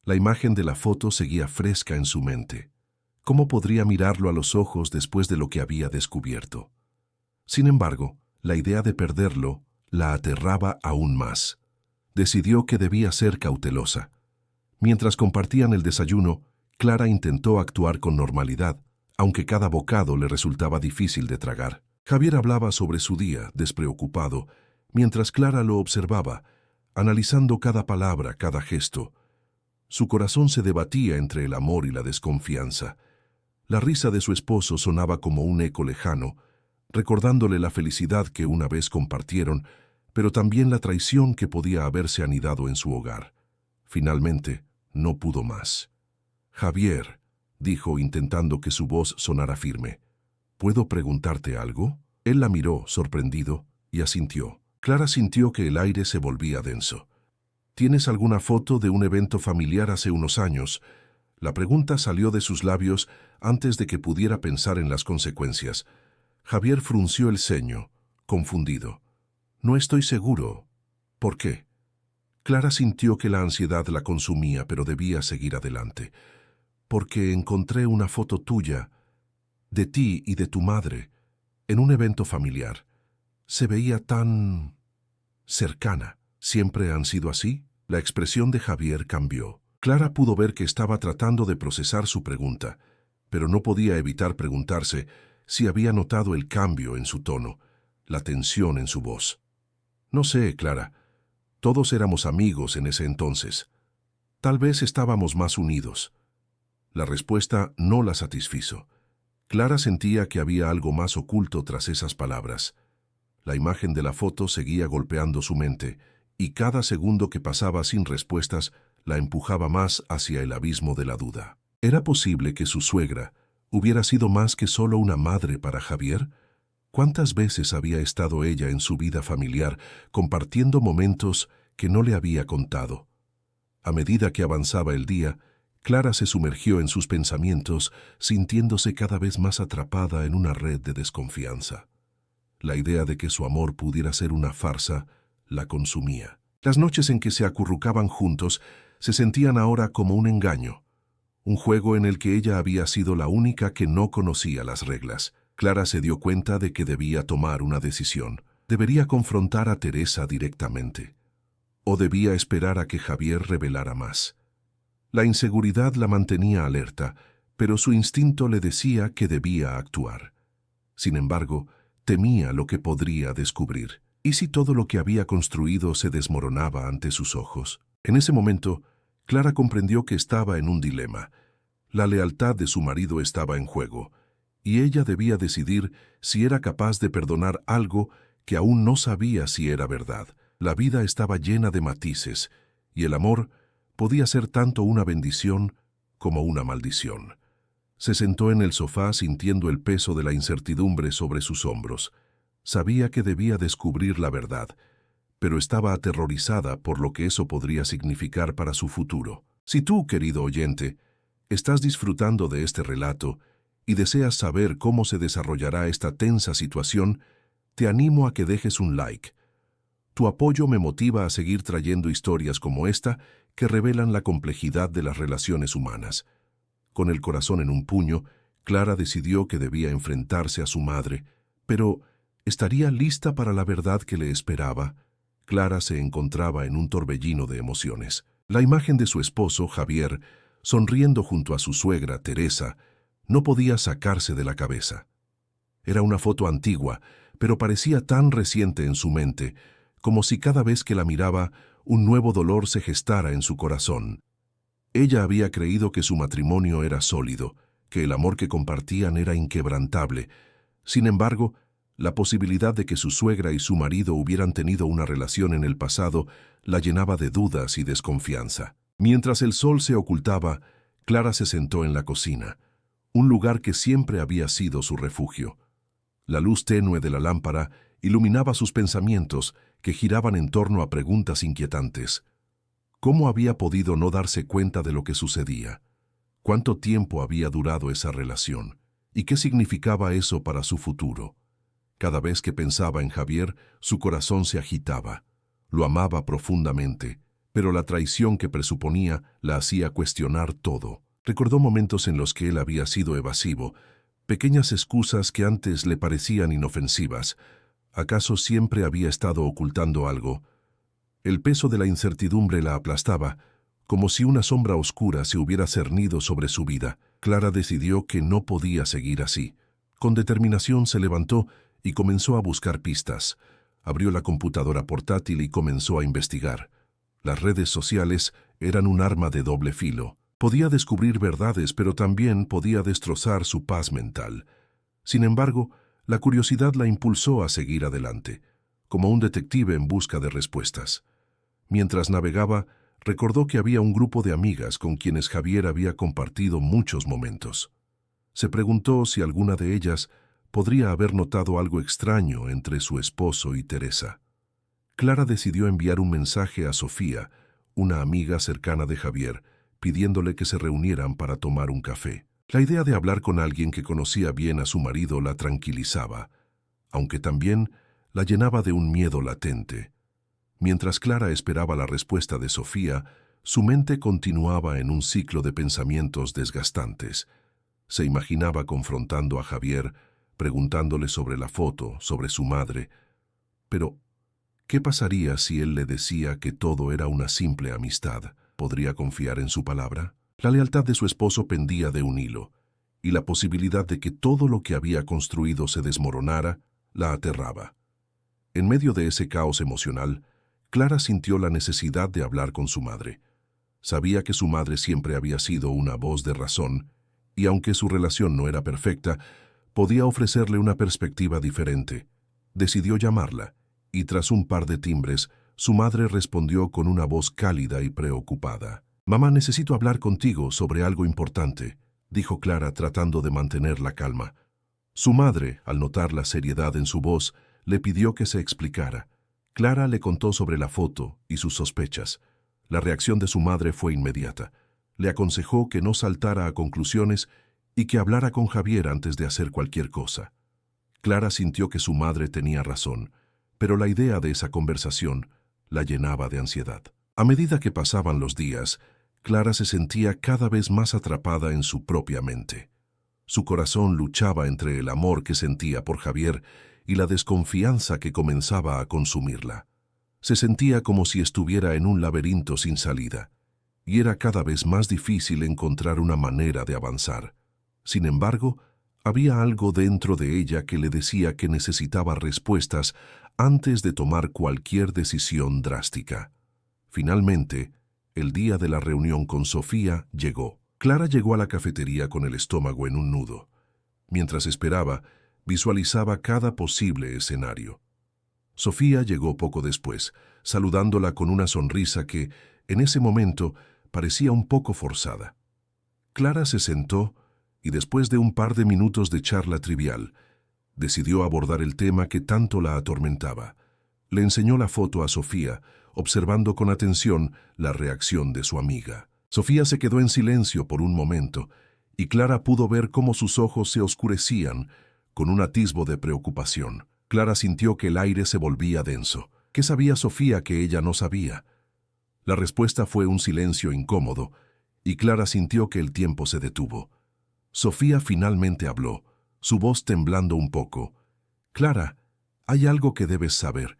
La imagen de la foto seguía fresca en su mente. ¿Cómo podría mirarlo a los ojos después de lo que había descubierto? Sin embargo, la idea de perderlo la aterraba aún más. Decidió que debía ser cautelosa. Mientras compartían el desayuno, Clara intentó actuar con normalidad, aunque cada bocado le resultaba difícil de tragar. Javier hablaba sobre su día, despreocupado, mientras Clara lo observaba, analizando cada palabra, cada gesto. Su corazón se debatía entre el amor y la desconfianza. La risa de su esposo sonaba como un eco lejano, recordándole la felicidad que una vez compartieron, pero también la traición que podía haberse anidado en su hogar. Finalmente, no pudo más. «Javier», dijo intentando que su voz sonara firme, «¿puedo preguntarte algo?» Él la miró, sorprendido, y asintió. Clara sintió que el aire se volvía denso. «¿Tienes alguna foto de un evento familiar hace unos años?» La pregunta salió de sus labios antes de que pudiera pensar en las consecuencias. Javier frunció el ceño, confundido. «No estoy seguro». «¿Por qué?» Clara sintió que la ansiedad la consumía, pero debía seguir adelante. «Porque encontré una foto tuya, de ti y de tu madre, en un evento familiar. Se veía tan cercana. ¿Siempre han sido así?» La expresión de Javier cambió. Clara pudo ver que estaba tratando de procesar su pregunta, pero no podía evitar preguntarse si había notado el cambio en su tono, la tensión en su voz. «No sé, Clara. Todos éramos amigos en ese entonces. Tal vez estábamos más unidos». La respuesta no la satisfizo. Clara sentía que había algo más oculto tras esas palabras. La imagen de la foto seguía golpeando su mente, y cada segundo que pasaba sin respuestas la empujaba más hacia el abismo de la duda. ¿Era posible que su suegra hubiera sido más que solo una madre para Javier? ¿Cuántas veces había estado ella en su vida familiar compartiendo momentos que no le había contado? A medida que avanzaba el día, Clara se sumergió en sus pensamientos, sintiéndose cada vez más atrapada en una red de desconfianza. La idea de que su amor pudiera ser una farsa la consumía. Las noches en que se acurrucaban juntos se sentían ahora como un engaño, un juego en el que ella había sido la única que no conocía las reglas. Clara se dio cuenta de que debía tomar una decisión. ¿Debería confrontar a Teresa directamente? ¿O debía esperar a que Javier revelara más? La inseguridad la mantenía alerta, pero su instinto le decía que debía actuar. Sin embargo, temía lo que podría descubrir. ¿Y si todo lo que había construido se desmoronaba ante sus ojos? En ese momento, Clara comprendió que estaba en un dilema. La lealtad de su marido estaba en juego, y ella debía decidir si era capaz de perdonar algo que aún no sabía si era verdad. La vida estaba llena de matices, y el amor podía ser tanto una bendición como una maldición. Se sentó en el sofá sintiendo el peso de la incertidumbre sobre sus hombros. Sabía que debía descubrir la verdad, pero estaba aterrorizada por lo que eso podría significar para su futuro. Si tú, querido oyente, estás disfrutando de este relato y deseas saber cómo se desarrollará esta tensa situación, te animo a que dejes un like. Tu apoyo me motiva a seguir trayendo historias como esta que revelan la complejidad de las relaciones humanas. Con el corazón en un puño, Clara decidió que debía enfrentarse a su madre, pero ¿estaría lista para la verdad que le esperaba? Clara se encontraba en un torbellino de emociones. La imagen de su esposo, Javier, sonriendo junto a su suegra, Teresa, no podía sacarse de la cabeza. Era una foto antigua, pero parecía tan reciente en su mente, como si cada vez que la miraba, un nuevo dolor se gestara en su corazón. Ella había creído que su matrimonio era sólido, que el amor que compartían era inquebrantable. Sin embargo, La posibilidad de que su suegra y su marido hubieran tenido una relación en el pasado la llenaba de dudas y desconfianza. Mientras el sol se ocultaba, Clara se sentó en la cocina, un lugar que siempre había sido su refugio. La luz tenue de la lámpara iluminaba sus pensamientos, que giraban en torno a preguntas inquietantes. ¿Cómo había podido no darse cuenta de lo que sucedía? ¿Cuánto tiempo había durado esa relación? ¿Y qué significaba eso para su futuro? Cada vez que pensaba en Javier, su corazón se agitaba. Lo amaba profundamente, pero la traición que presuponía la hacía cuestionar todo. Recordó momentos en los que él había sido evasivo, pequeñas excusas que antes le parecían inofensivas. ¿Acaso siempre había estado ocultando algo? El peso de la incertidumbre la aplastaba, como si una sombra oscura se hubiera cernido sobre su vida. Clara decidió que no podía seguir así. Con determinación se levantó y comenzó a buscar pistas. Abrió la computadora portátil y comenzó a investigar. Las redes sociales eran un arma de doble filo. Podía descubrir verdades, pero también podía destrozar su paz mental. Sin embargo, la curiosidad la impulsó a seguir adelante, como un detective en busca de respuestas. Mientras navegaba, recordó que había un grupo de amigas con quienes Javier había compartido muchos momentos. Se preguntó si alguna de ellas podría haber notado algo extraño entre su esposo y Teresa. Clara decidió enviar un mensaje a Sofía, una amiga cercana de Javier, pidiéndole que se reunieran para tomar un café. La idea de hablar con alguien que conocía bien a su marido la tranquilizaba, aunque también la llenaba de un miedo latente. Mientras Clara esperaba la respuesta de Sofía, su mente continuaba en un ciclo de pensamientos desgastantes. Se imaginaba confrontando a Javier, preguntándole sobre la foto, sobre su madre. Pero, ¿qué pasaría si él le decía que todo era una simple amistad? ¿Podría confiar en su palabra? La lealtad de su esposo pendía de un hilo, y la posibilidad de que todo lo que había construido se desmoronara la aterraba. En medio de ese caos emocional, Clara sintió la necesidad de hablar con su madre. Sabía que su madre siempre había sido una voz de razón, y aunque su relación no era perfecta, podía ofrecerle una perspectiva diferente. Decidió llamarla, y tras un par de timbres, su madre respondió con una voz cálida y preocupada. «Mamá, necesito hablar contigo sobre algo importante», dijo Clara tratando de mantener la calma. Su madre, al notar la seriedad en su voz, le pidió que se explicara. Clara le contó sobre la foto y sus sospechas. La reacción de su madre fue inmediata. Le aconsejó que no saltara a conclusiones y que hablara con Javier antes de hacer cualquier cosa. Clara sintió que su madre tenía razón, pero la idea de esa conversación la llenaba de ansiedad. A medida que pasaban los días, Clara se sentía cada vez más atrapada en su propia mente. Su corazón luchaba entre el amor que sentía por Javier y la desconfianza que comenzaba a consumirla. Se sentía como si estuviera en un laberinto sin salida, y era cada vez más difícil encontrar una manera de avanzar. Sin embargo, había algo dentro de ella que le decía que necesitaba respuestas antes de tomar cualquier decisión drástica. Finalmente, el día de la reunión con Sofía llegó. Clara llegó a la cafetería con el estómago en un nudo. Mientras esperaba, visualizaba cada posible escenario. Sofía llegó poco después, saludándola con una sonrisa que, en ese momento, parecía un poco forzada. Clara se sentó y después de un par de minutos de charla trivial, decidió abordar el tema que tanto la atormentaba. Le enseñó la foto a Sofía, observando con atención la reacción de su amiga. Sofía se quedó en silencio por un momento, y Clara pudo ver cómo sus ojos se oscurecían con un atisbo de preocupación. Clara sintió que el aire se volvía denso. ¿Qué sabía Sofía que ella no sabía? La respuesta fue un silencio incómodo, y Clara sintió que el tiempo se detuvo. Sofía finalmente habló, su voz temblando un poco. «Clara, hay algo que debes saber».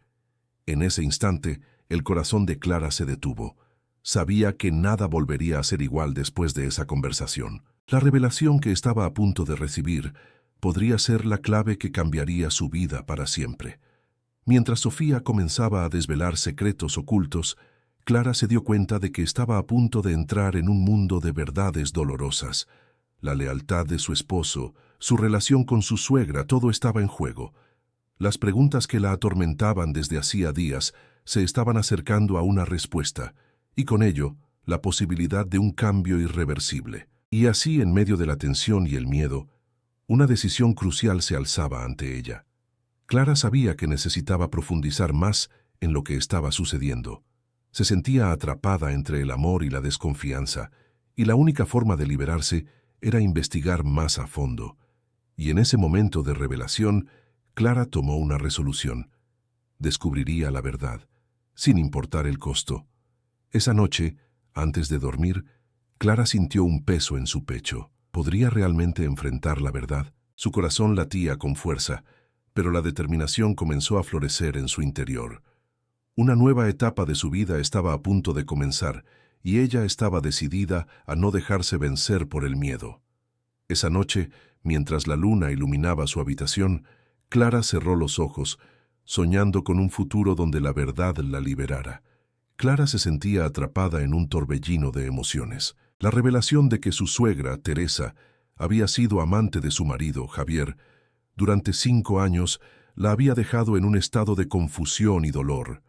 En ese instante, el corazón de Clara se detuvo. Sabía que nada volvería a ser igual después de esa conversación. La revelación que estaba a punto de recibir podría ser la clave que cambiaría su vida para siempre. Mientras Sofía comenzaba a desvelar secretos ocultos, Clara se dio cuenta de que estaba a punto de entrar en un mundo de verdades dolorosas. La lealtad de su esposo, su relación con su suegra, todo estaba en juego. Las preguntas que la atormentaban desde hacía días se estaban acercando a una respuesta, y con ello, la posibilidad de un cambio irreversible. Y así, en medio de la tensión y el miedo, una decisión crucial se alzaba ante ella. Clara sabía que necesitaba profundizar más en lo que estaba sucediendo. Se sentía atrapada entre el amor y la desconfianza, y la única forma de liberarse era investigar más a fondo. Y en ese momento de revelación, Clara tomó una resolución. Descubriría la verdad, sin importar el costo. Esa noche, antes de dormir, Clara sintió un peso en su pecho. ¿Podría realmente enfrentar la verdad? Su corazón latía con fuerza, pero la determinación comenzó a florecer en su interior. Una nueva etapa de su vida estaba a punto de comenzar, y ella estaba decidida a no dejarse vencer por el miedo. Esa noche, mientras la luna iluminaba su habitación, Clara cerró los ojos, soñando con un futuro donde la verdad la liberara. Clara se sentía atrapada en un torbellino de emociones. La revelación de que su suegra, Teresa, había sido amante de su marido, Javier, durante 5 años, la había dejado en un estado de confusión y dolor.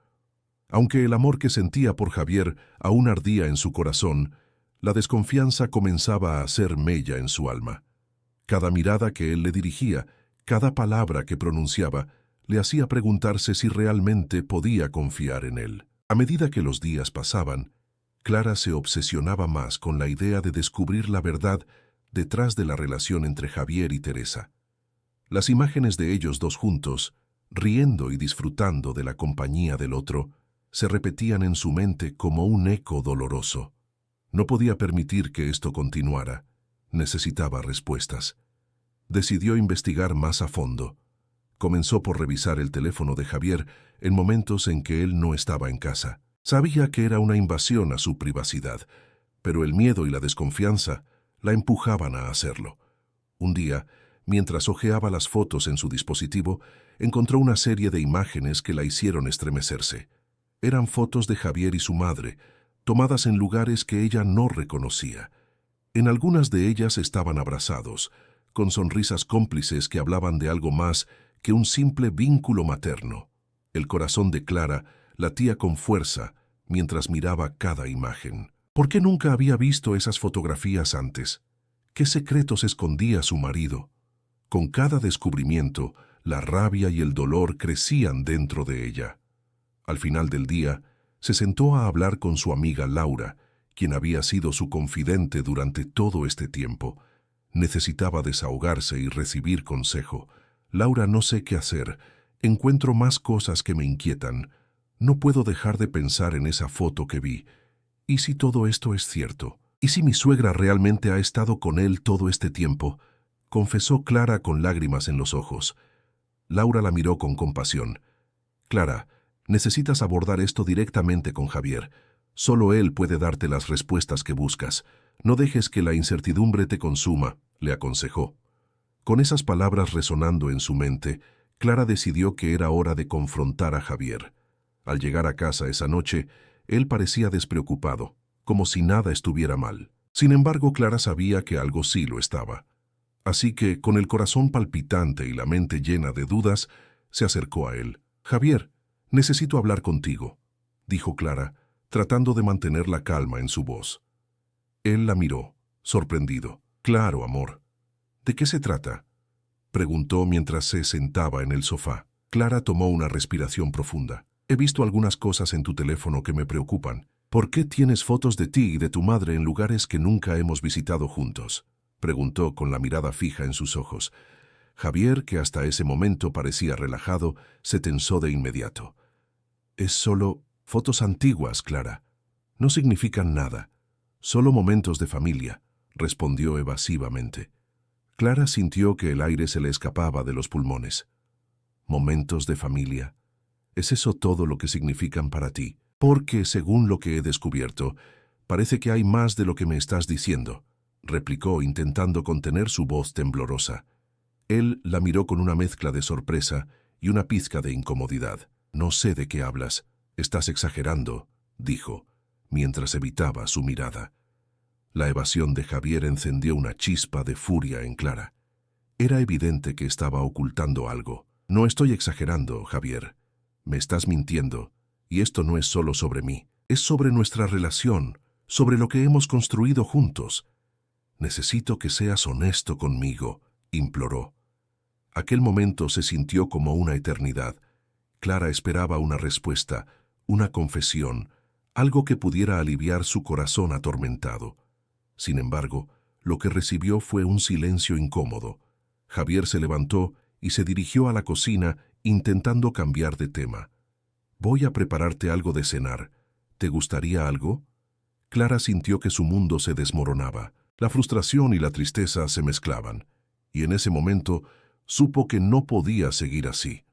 Aunque el amor que sentía por Javier aún ardía en su corazón, la desconfianza comenzaba a hacer mella en su alma. Cada mirada que él le dirigía, cada palabra que pronunciaba, le hacía preguntarse si realmente podía confiar en él. A medida que los días pasaban, Clara se obsesionaba más con la idea de descubrir la verdad detrás de la relación entre Javier y Teresa. Las imágenes de ellos dos juntos, riendo y disfrutando de la compañía del otro, se repetían en su mente como un eco doloroso. No podía permitir que esto continuara. Necesitaba respuestas. Decidió investigar más a fondo. Comenzó por revisar el teléfono de Javier en momentos en que él no estaba en casa. Sabía que era una invasión a su privacidad, pero el miedo y la desconfianza la empujaban a hacerlo. Un día, mientras hojeaba las fotos en su dispositivo, encontró una serie de imágenes que la hicieron estremecerse. Eran fotos de Javier y su madre, tomadas en lugares que ella no reconocía. En algunas de ellas estaban abrazados, con sonrisas cómplices que hablaban de algo más que un simple vínculo materno. El corazón de Clara latía con fuerza mientras miraba cada imagen. ¿Por qué nunca había visto esas fotografías antes? ¿Qué secretos escondía su marido? Con cada descubrimiento, la rabia y el dolor crecían dentro de ella. Al final del día, se sentó a hablar con su amiga Laura, quien había sido su confidente durante todo este tiempo. Necesitaba desahogarse y recibir consejo. Laura, no sé qué hacer. Encuentro más cosas que me inquietan. No puedo dejar de pensar en esa foto que vi. ¿Y si todo esto es cierto? ¿Y si mi suegra realmente ha estado con él todo este tiempo? Confesó Clara con lágrimas en los ojos. Laura la miró con compasión. Clara, necesitas abordar esto directamente con Javier. Solo él puede darte las respuestas que buscas. No dejes que la incertidumbre te consuma, le aconsejó. Con esas palabras resonando en su mente, Clara decidió que era hora de confrontar a Javier. Al llegar a casa esa noche, él parecía despreocupado, como si nada estuviera mal. Sin embargo, Clara sabía que algo sí lo estaba. Así que, con el corazón palpitante y la mente llena de dudas, se acercó a él. «Javier, necesito hablar contigo», dijo Clara, tratando de mantener la calma en su voz. Él la miró, sorprendido. «Claro, amor. ¿De qué se trata?», preguntó mientras se sentaba en el sofá. Clara tomó una respiración profunda. «He visto algunas cosas en tu teléfono que me preocupan. ¿Por qué tienes fotos de ti y de tu madre en lugares que nunca hemos visitado juntos?», preguntó con la mirada fija en sus ojos. Javier, que hasta ese momento parecía relajado, se tensó de inmediato. «Es solo fotos antiguas, Clara. No significan nada. Solo momentos de familia», respondió evasivamente. Clara sintió que el aire se le escapaba de los pulmones. «¿Momentos de familia? ¿Es eso todo lo que significan para ti? Porque, según lo que he descubierto, parece que hay más de lo que me estás diciendo», replicó intentando contener su voz temblorosa. Él la miró con una mezcla de sorpresa y una pizca de incomodidad. «No sé de qué hablas. Estás exagerando», dijo, mientras evitaba su mirada. La evasión de Javier encendió una chispa de furia en Clara. Era evidente que estaba ocultando algo. No estoy exagerando, Javier. Me estás mintiendo. Y esto no es solo sobre mí. Es sobre nuestra relación, sobre lo que hemos construido juntos. Necesito que seas honesto conmigo, imploró. Aquel momento se sintió como una eternidad. Clara esperaba una respuesta, una confesión, algo que pudiera aliviar su corazón atormentado. Sin embargo, lo que recibió fue un silencio incómodo. Javier se levantó y se dirigió a la cocina intentando cambiar de tema. «Voy a prepararte algo de cenar. ¿Te gustaría algo?» Clara sintió que su mundo se desmoronaba. La frustración y la tristeza se mezclaban, y en ese momento supo que no podía seguir así.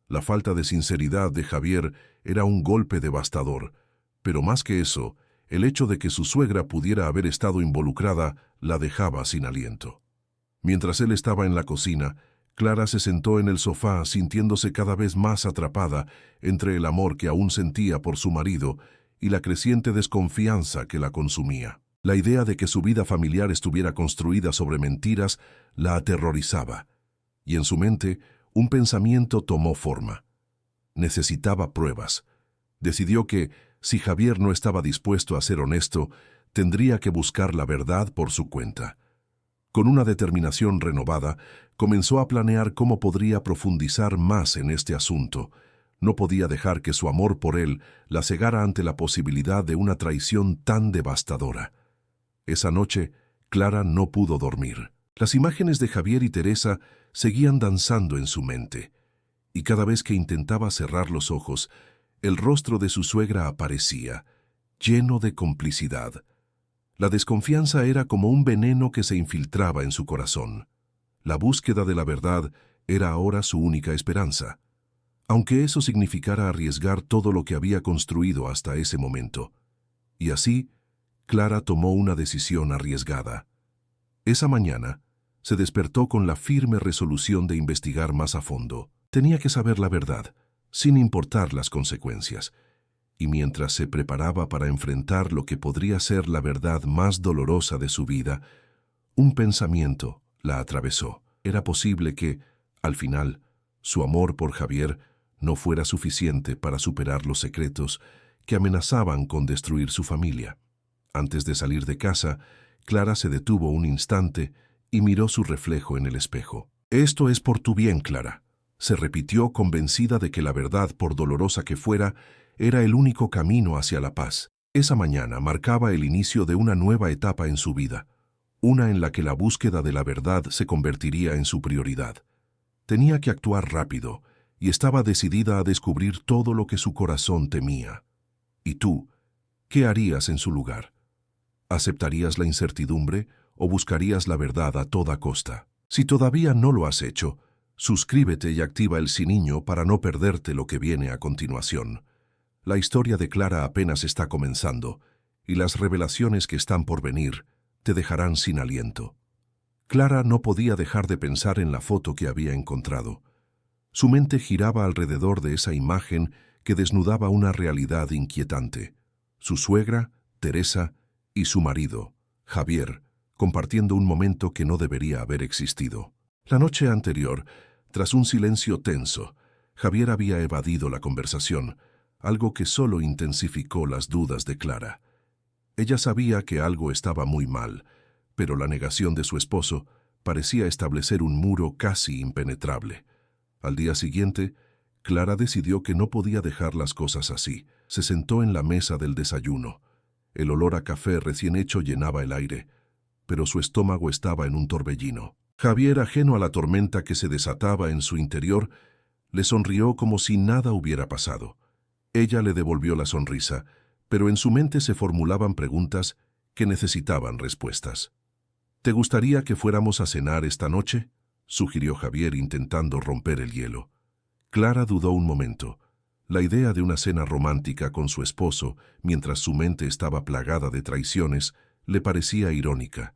La falta de sinceridad de Javier era un golpe devastador, pero más que eso, el hecho de que su suegra pudiera haber estado involucrada la dejaba sin aliento. Mientras él estaba en la cocina, Clara se sentó en el sofá sintiéndose cada vez más atrapada entre el amor que aún sentía por su marido y la creciente desconfianza que la consumía. La idea de que su vida familiar estuviera construida sobre mentiras la aterrorizaba, y en su mente un pensamiento tomó forma. Necesitaba pruebas. Decidió que, si Javier no estaba dispuesto a ser honesto, tendría que buscar la verdad por su cuenta. Con una determinación renovada, comenzó a planear cómo podría profundizar más en este asunto. No podía dejar que su amor por él la cegara ante la posibilidad de una traición tan devastadora. Esa noche, Clara no pudo dormir. Las imágenes de Javier y Teresa seguían danzando en su mente, y cada vez que intentaba cerrar los ojos, el rostro de su suegra aparecía, lleno de complicidad. La desconfianza era como un veneno que se infiltraba en su corazón. La búsqueda de la verdad era ahora su única esperanza, aunque eso significara arriesgar todo lo que había construido hasta ese momento. Y así, Clara tomó una decisión arriesgada. Esa mañana, se despertó con la firme resolución de investigar más a fondo. Tenía que saber la verdad, sin importar las consecuencias. Y mientras se preparaba para enfrentar lo que podría ser la verdad más dolorosa de su vida, un pensamiento la atravesó. Era posible que, al final, su amor por Javier no fuera suficiente para superar los secretos que amenazaban con destruir su familia. Antes de salir de casa, Clara se detuvo un instante y miró su reflejo en el espejo. «Esto es por tu bien, Clara», se repitió convencida de que la verdad, por dolorosa que fuera, era el único camino hacia la paz. Esa mañana marcaba el inicio de una nueva etapa en su vida, una en la que la búsqueda de la verdad se convertiría en su prioridad. Tenía que actuar rápido, y estaba decidida a descubrir todo lo que su corazón temía. ¿Y tú, qué harías en su lugar? ¿Aceptarías la incertidumbre o buscarías la verdad a toda costa? Si todavía no lo has hecho, suscríbete y activa el siniño para no perderte lo que viene a continuación. La historia de Clara apenas está comenzando, y las revelaciones que están por venir te dejarán sin aliento. Clara no podía dejar de pensar en la foto que había encontrado. Su mente giraba alrededor de esa imagen que desnudaba una realidad inquietante. Su suegra, Teresa, y su marido, Javier, compartiendo un momento que no debería haber existido. La noche anterior, tras un silencio tenso, Javier había evadido la conversación, algo que solo intensificó las dudas de Clara. Ella sabía que algo estaba muy mal, pero la negación de su esposo parecía establecer un muro casi impenetrable. Al día siguiente, Clara decidió que no podía dejar las cosas así. Se sentó en la mesa del desayuno. El olor a café recién hecho llenaba el aire, pero su estómago estaba en un torbellino. Javier, ajeno a la tormenta que se desataba en su interior, le sonrió como si nada hubiera pasado. Ella le devolvió la sonrisa, pero en su mente se formulaban preguntas que necesitaban respuestas. «¿Te gustaría que fuéramos a cenar esta noche?», sugirió Javier intentando romper el hielo. Clara dudó un momento. La idea de una cena romántica con su esposo, mientras su mente estaba plagada de traiciones, le parecía irónica.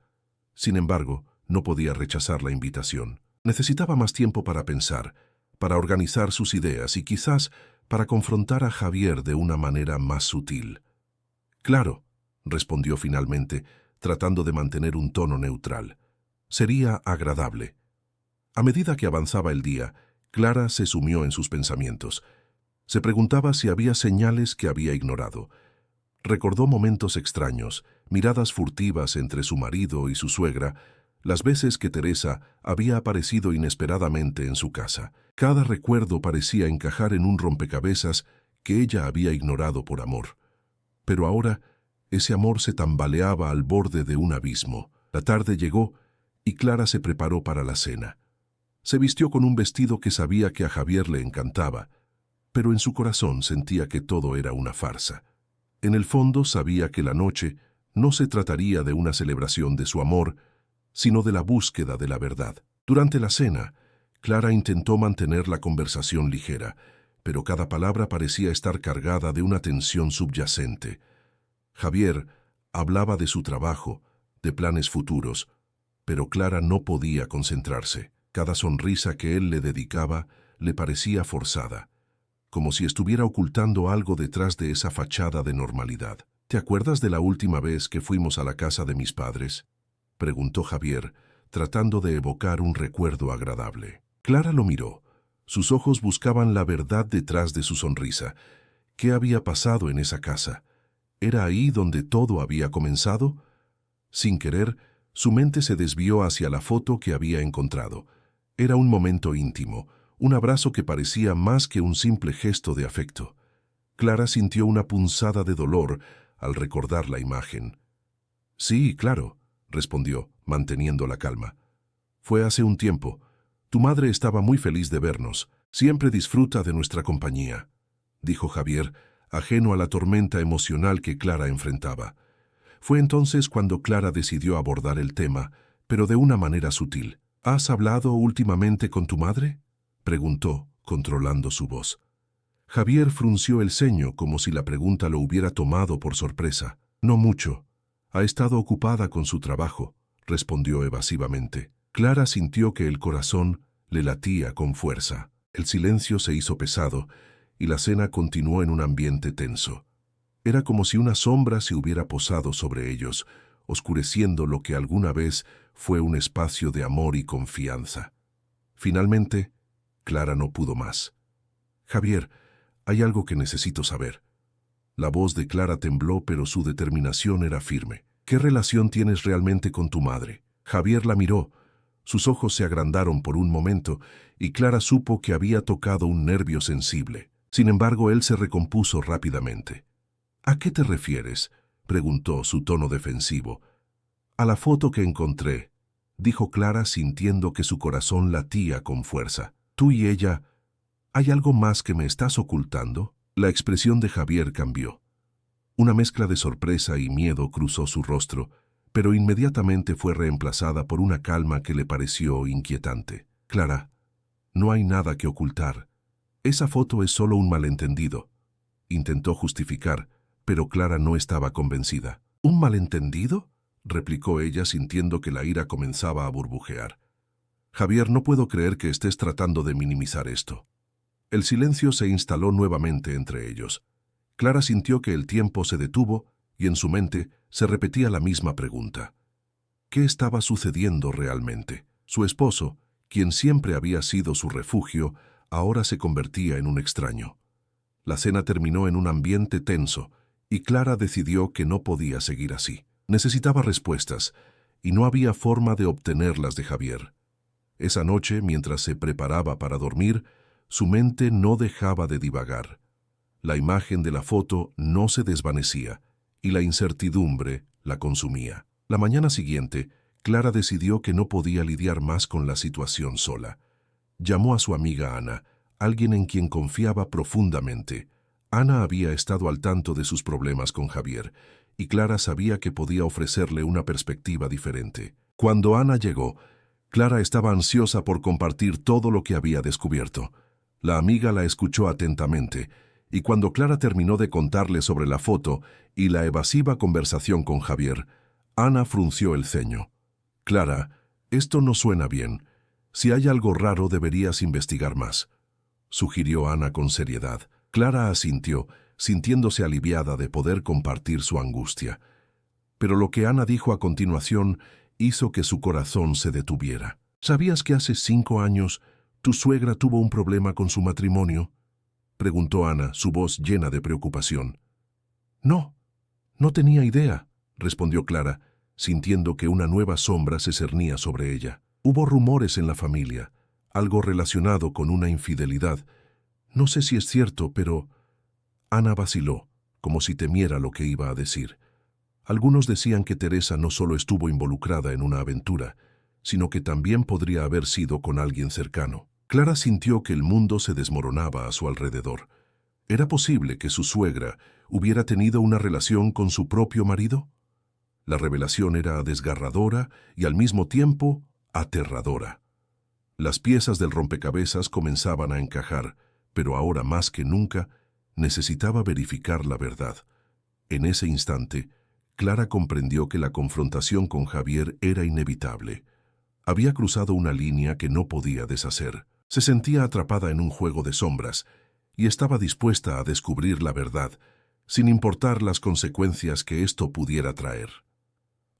Sin embargo, no podía rechazar la invitación. Necesitaba más tiempo para pensar, para organizar sus ideas y quizás para confrontar a Javier de una manera más sutil. «Claro», respondió finalmente, tratando de mantener un tono neutral. «Sería agradable». A medida que avanzaba el día, Clara se sumió en sus pensamientos. Se preguntaba si había señales que había ignorado. Recordó momentos extraños, miradas furtivas entre su marido y su suegra, las veces que Teresa había aparecido inesperadamente en su casa. Cada recuerdo parecía encajar en un rompecabezas que ella había ignorado por amor. Pero ahora, ese amor se tambaleaba al borde de un abismo. La tarde llegó y Clara se preparó para la cena. Se vistió con un vestido que sabía que a Javier le encantaba, pero en su corazón sentía que todo era una farsa. En el fondo sabía que la noche no se trataría de una celebración de su amor, sino de la búsqueda de la verdad. Durante la cena, Clara intentó mantener la conversación ligera, pero cada palabra parecía estar cargada de una tensión subyacente. Javier hablaba de su trabajo, de planes futuros, pero Clara no podía concentrarse. Cada sonrisa que él le dedicaba le parecía forzada, como si estuviera ocultando algo detrás de esa fachada de normalidad. ¿Te acuerdas de la última vez que fuimos a la casa de mis padres?, preguntó Javier, tratando de evocar un recuerdo agradable. Clara lo miró. Sus ojos buscaban la verdad detrás de su sonrisa. ¿Qué había pasado en esa casa? ¿Era ahí donde todo había comenzado? Sin querer, su mente se desvió hacia la foto que había encontrado. Era un momento íntimo, un abrazo que parecía más que un simple gesto de afecto. Clara sintió una punzada de dolor al recordar la imagen. «Sí, claro», respondió, manteniendo la calma. «Fue hace un tiempo. Tu madre estaba muy feliz de vernos. Siempre disfruta de nuestra compañía», dijo Javier, ajeno a la tormenta emocional que Clara enfrentaba. Fue entonces cuando Clara decidió abordar el tema, pero de una manera sutil. «¿Has hablado últimamente con tu madre?», preguntó, controlando su voz. Javier frunció el ceño como si la pregunta lo hubiera tomado por sorpresa. «No mucho. Ha estado ocupada con su trabajo», respondió evasivamente. Clara sintió que el corazón le latía con fuerza. El silencio se hizo pesado y la cena continuó en un ambiente tenso. Era como si una sombra se hubiera posado sobre ellos, oscureciendo lo que alguna vez fue un espacio de amor y confianza. Finalmente, Clara no pudo más. «Javier, hay algo que necesito saber». La voz de Clara tembló, pero su determinación era firme. «¿Qué relación tienes realmente con tu madre?». Javier la miró. Sus ojos se agrandaron por un momento y Clara supo que había tocado un nervio sensible. Sin embargo, él se recompuso rápidamente. «¿A qué te refieres?», preguntó, su tono defensivo. «A la foto que encontré», dijo Clara, sintiendo que su corazón latía con fuerza. «Tú y ella, ¿hay algo más que me estás ocultando?». La expresión de Javier cambió. Una mezcla de sorpresa y miedo cruzó su rostro, pero inmediatamente fue reemplazada por una calma que le pareció inquietante. «Clara, no hay nada que ocultar. Esa foto es solo un malentendido», intentó justificar, pero Clara no estaba convencida. «¿Un malentendido?», replicó ella, sintiendo que la ira comenzaba a burbujear. «Javier, no puedo creer que estés tratando de minimizar esto». El silencio se instaló nuevamente entre ellos. Clara sintió que el tiempo se detuvo y en su mente se repetía la misma pregunta. ¿Qué estaba sucediendo realmente? Su esposo, quien siempre había sido su refugio, ahora se convertía en un extraño. La cena terminó en un ambiente tenso y Clara decidió que no podía seguir así. Necesitaba respuestas y no había forma de obtenerlas de Javier. Esa noche, mientras se preparaba para dormir, su mente no dejaba de divagar. La imagen de la foto no se desvanecía y la incertidumbre la consumía. La mañana siguiente, Clara decidió que no podía lidiar más con la situación sola. Llamó a su amiga Ana, alguien en quien confiaba profundamente. Ana había estado al tanto de sus problemas con Javier y Clara sabía que podía ofrecerle una perspectiva diferente. Cuando Ana llegó, Clara estaba ansiosa por compartir todo lo que había descubierto. La amiga la escuchó atentamente, y cuando Clara terminó de contarle sobre la foto y la evasiva conversación con Javier, Ana frunció el ceño. «Clara, esto no suena bien. Si hay algo raro, deberías investigar más», sugirió Ana con seriedad. Clara asintió, sintiéndose aliviada de poder compartir su angustia. Pero lo que Ana dijo a continuación hizo que su corazón se detuviera. «¿Sabías que hace 5 años ¿Tu suegra tuvo un problema con su matrimonio?, preguntó Ana, su voz llena de preocupación. No, no tenía idea, respondió Clara, sintiendo que una nueva sombra se cernía sobre ella. Hubo rumores en la familia, algo relacionado con una infidelidad. No sé si es cierto, pero... Ana vaciló, como si temiera lo que iba a decir. Algunos decían que Teresa no solo estuvo involucrada en una aventura, sino que también podría haber sido con alguien cercano. Clara sintió que el mundo se desmoronaba a su alrededor. ¿Era posible que su suegra hubiera tenido una relación con su propio marido? La revelación era desgarradora y al mismo tiempo aterradora. Las piezas del rompecabezas comenzaban a encajar, pero ahora más que nunca necesitaba verificar la verdad. En ese instante, Clara comprendió que la confrontación con Javier era inevitable. Había cruzado una línea que no podía deshacer. Se sentía atrapada en un juego de sombras y estaba dispuesta a descubrir la verdad, sin importar las consecuencias que esto pudiera traer.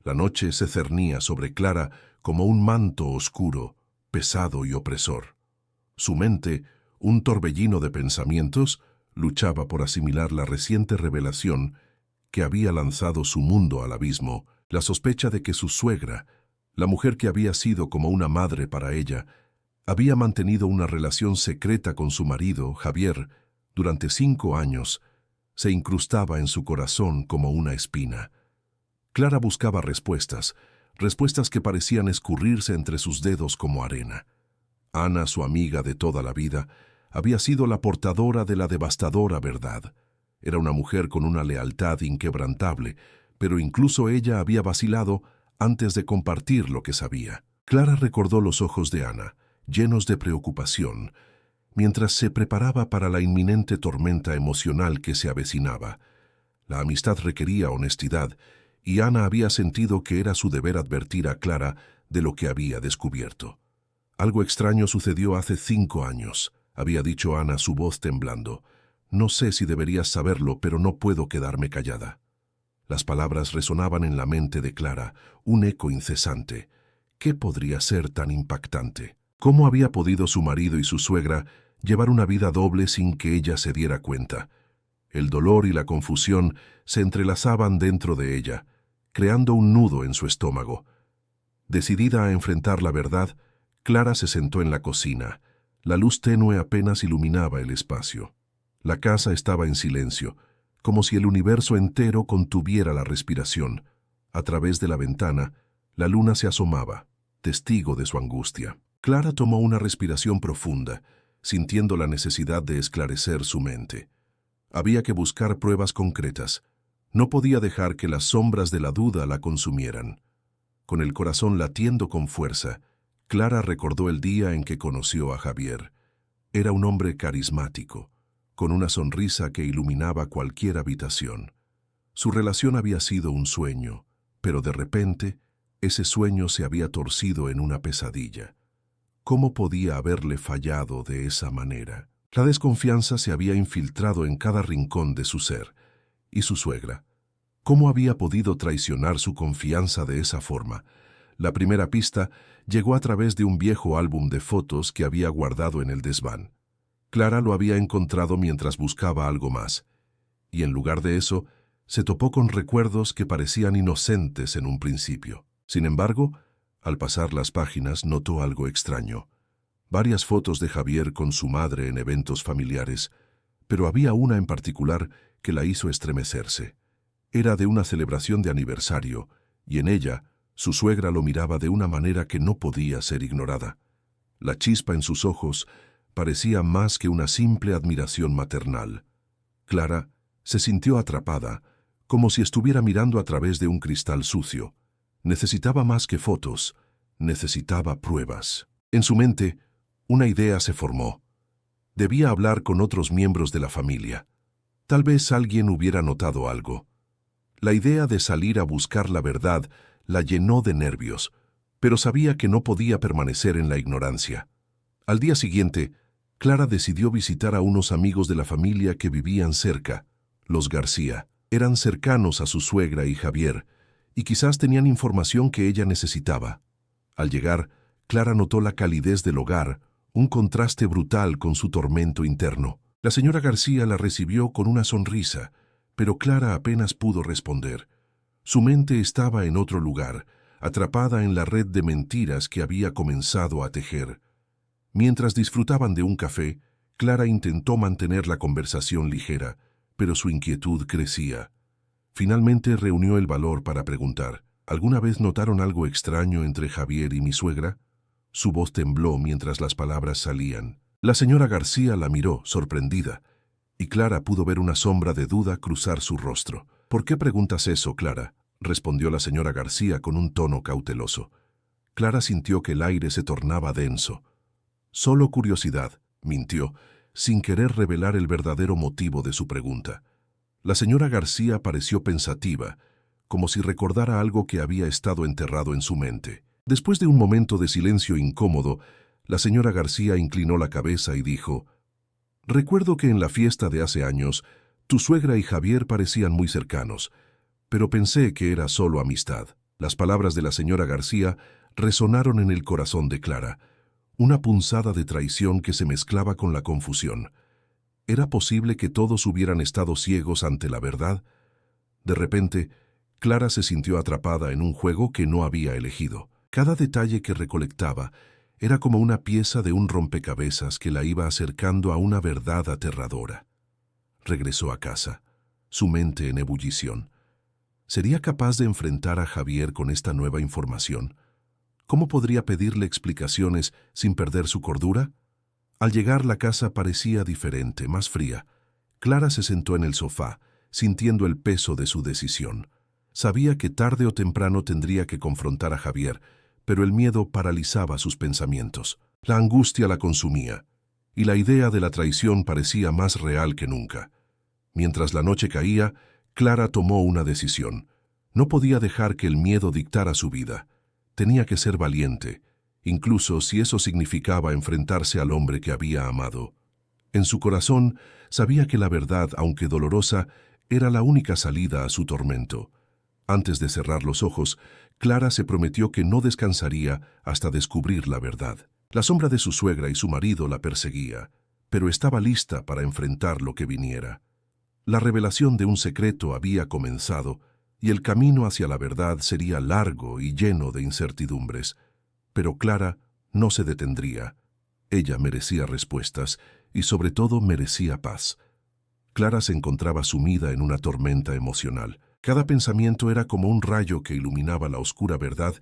La noche se cernía sobre Clara como un manto oscuro, pesado y opresor. Su mente, un torbellino de pensamientos, luchaba por asimilar la reciente revelación que había lanzado su mundo al abismo, la sospecha de que su suegra, la mujer que había sido como una madre para ella, había mantenido una relación secreta con su marido, Javier, durante 5 años, se incrustaba en su corazón como una espina. Clara buscaba respuestas que parecían escurrirse entre sus dedos como arena. Ana, su amiga de toda la vida, había sido la portadora de la devastadora verdad. Era una mujer con una lealtad inquebrantable, pero incluso ella había vacilado antes de compartir lo que sabía. Clara recordó los ojos de Ana, llenos de preocupación, mientras se preparaba para la inminente tormenta emocional que se avecinaba. La amistad requería honestidad, y Ana había sentido que era su deber advertir a Clara de lo que había descubierto. Algo extraño sucedió hace 5 años, había dicho Ana, su voz temblando. No sé si deberías saberlo, pero no puedo quedarme callada. Las palabras resonaban en la mente de Clara, un eco incesante. ¿Qué podría ser tan impactante? ¿Cómo había podido su marido y su suegra llevar una vida doble sin que ella se diera cuenta? El dolor y la confusión se entrelazaban dentro de ella, creando un nudo en su estómago. Decidida a enfrentar la verdad, Clara se sentó en la cocina. La luz tenue apenas iluminaba el espacio. La casa estaba en silencio, como si el universo entero contuviera la respiración. A través de la ventana, la luna se asomaba, testigo de su angustia. Clara tomó una respiración profunda, sintiendo la necesidad de esclarecer su mente. Había que buscar pruebas concretas. No podía dejar que las sombras de la duda la consumieran. Con el corazón latiendo con fuerza, Clara recordó el día en que conoció a Javier. Era un hombre carismático, con una sonrisa que iluminaba cualquier habitación. Su relación había sido un sueño, pero de repente, ese sueño se había torcido en una pesadilla. ¿Cómo podía haberle fallado de esa manera? La desconfianza se había infiltrado en cada rincón de su ser. ¿Y su suegra? ¿Cómo había podido traicionar su confianza de esa forma? La primera pista llegó a través de un viejo álbum de fotos que había guardado en el desván. Clara lo había encontrado mientras buscaba algo más, y en lugar de eso, se topó con recuerdos que parecían inocentes en un principio. Sin embargo, al pasar las páginas notó algo extraño. Varias fotos de Javier con su madre en eventos familiares, pero había una en particular que la hizo estremecerse. Era de una celebración de aniversario, y en ella su suegra lo miraba de una manera que no podía ser ignorada. La chispa en sus ojos parecía más que una simple admiración maternal. Clara se sintió atrapada, como si estuviera mirando a través de un cristal sucio. Necesitaba más que fotos, necesitaba pruebas. En su mente, una idea se formó. Debía hablar con otros miembros de la familia. Tal vez alguien hubiera notado algo. La idea de salir a buscar la verdad la llenó de nervios, pero sabía que no podía permanecer en la ignorancia. Al día siguiente, Clara decidió visitar a unos amigos de la familia que vivían cerca, los García. Eran cercanos a su suegra y Javier, y quizás tenían información que ella necesitaba. Al llegar, Clara notó la calidez del hogar, un contraste brutal con su tormento interno. La señora García la recibió con una sonrisa, pero Clara apenas pudo responder. Su mente estaba en otro lugar, atrapada en la red de mentiras que había comenzado a tejer. Mientras disfrutaban de un café, Clara intentó mantener la conversación ligera, pero su inquietud crecía. Finalmente reunió el valor para preguntar, ¿alguna vez notaron algo extraño entre Javier y mi suegra? Su voz tembló mientras las palabras salían. La señora García la miró, sorprendida, y Clara pudo ver una sombra de duda cruzar su rostro. ¿Por qué preguntas eso, Clara?, respondió la señora García con un tono cauteloso. Clara sintió que el aire se tornaba denso. Solo curiosidad, mintió, sin querer revelar el verdadero motivo de su pregunta. La señora García pareció pensativa, como si recordara algo que había estado enterrado en su mente. Después de un momento de silencio incómodo, la señora García inclinó la cabeza y dijo: «Recuerdo que en la fiesta de hace años, tu suegra y Javier parecían muy cercanos, pero pensé que era solo amistad». Las palabras de la señora García resonaron en el corazón de Clara, una punzada de traición que se mezclaba con la confusión. ¿Era posible que todos hubieran estado ciegos ante la verdad? De repente, Clara se sintió atrapada en un juego que no había elegido. Cada detalle que recolectaba era como una pieza de un rompecabezas que la iba acercando a una verdad aterradora. Regresó a casa, su mente en ebullición. ¿Sería capaz de enfrentar a Javier con esta nueva información? ¿Cómo podría pedirle explicaciones sin perder su cordura? Al llegar, la casa parecía diferente, más fría. Clara se sentó en el sofá, sintiendo el peso de su decisión. Sabía que tarde o temprano tendría que confrontar a Javier, pero el miedo paralizaba sus pensamientos. La angustia la consumía, y la idea de la traición parecía más real que nunca. Mientras la noche caía, Clara tomó una decisión. No podía dejar que el miedo dictara su vida. Tenía que ser valiente, incluso si eso significaba enfrentarse al hombre que había amado. En su corazón sabía que la verdad, aunque dolorosa, era la única salida a su tormento. Antes de cerrar los ojos, Clara se prometió que no descansaría hasta descubrir la verdad. La sombra de su suegra y su marido la perseguía, pero estaba lista para enfrentar lo que viniera. La revelación de un secreto había comenzado, y el camino hacia la verdad sería largo y lleno de incertidumbres. Pero Clara no se detendría. Ella merecía respuestas y sobre todo merecía paz. Clara se encontraba sumida en una tormenta emocional. Cada pensamiento era como un rayo que iluminaba la oscura verdad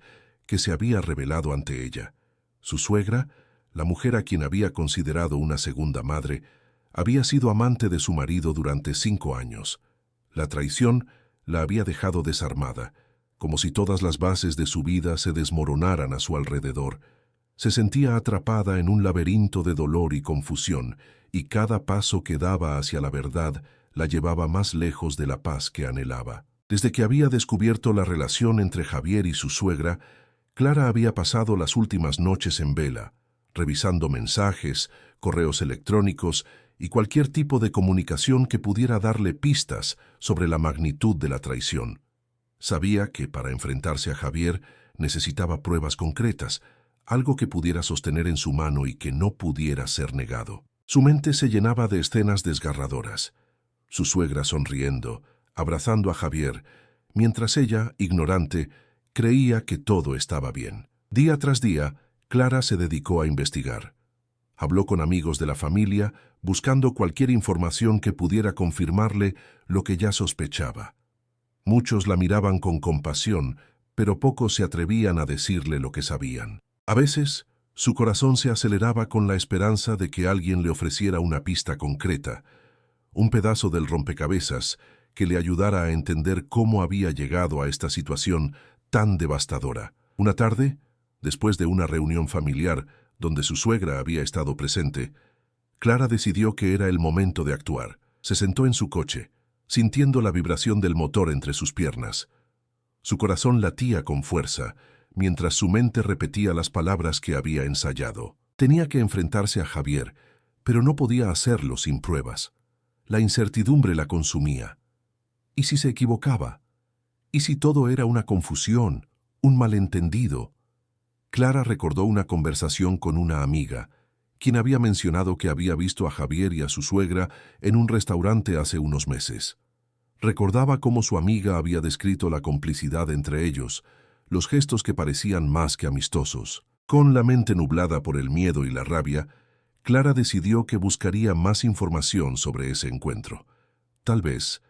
que se había revelado ante ella. Su suegra, la mujer a quien había considerado una segunda madre, había sido amante de su marido durante 5 años. La traición la había dejado desarmada, como si todas las bases de su vida se desmoronaran a su alrededor. Se sentía atrapada en un laberinto de dolor y confusión, y cada paso que daba hacia la verdad la llevaba más lejos de la paz que anhelaba. Desde que había descubierto la relación entre Javier y su suegra, Clara había pasado las últimas noches en vela, revisando mensajes, correos electrónicos y cualquier tipo de comunicación que pudiera darle pistas sobre la magnitud de la traición. Sabía que para enfrentarse a Javier necesitaba pruebas concretas, algo que pudiera sostener en su mano y que no pudiera ser negado. Su mente se llenaba de escenas desgarradoras. Su suegra sonriendo, abrazando a Javier, mientras ella, ignorante, creía que todo estaba bien. Día tras día, Clara se dedicó a investigar. Habló con amigos de la familia, buscando cualquier información que pudiera confirmarle lo que ya sospechaba. Muchos la miraban con compasión, pero pocos se atrevían a decirle lo que sabían. A veces, su corazón se aceleraba con la esperanza de que alguien le ofreciera una pista concreta, un pedazo del rompecabezas que le ayudara a entender cómo había llegado a esta situación tan devastadora. Una tarde, después de una reunión familiar donde su suegra había estado presente, Clara decidió que era el momento de actuar. Se sentó en su coche, sintiendo la vibración del motor entre sus piernas. Su corazón latía con fuerza, mientras su mente repetía las palabras que había ensayado. Tenía que enfrentarse a Javier, pero no podía hacerlo sin pruebas. La incertidumbre la consumía. ¿Y si se equivocaba? ¿Y si todo era una confusión, un malentendido? Clara recordó una conversación con una amiga, quien había mencionado que había visto a Javier y a su suegra en un restaurante hace unos meses. Recordaba cómo su amiga había descrito la complicidad entre ellos, los gestos que parecían más que amistosos. Con la mente nublada por el miedo y la rabia, Clara decidió que buscaría más información sobre ese encuentro. Tal vez,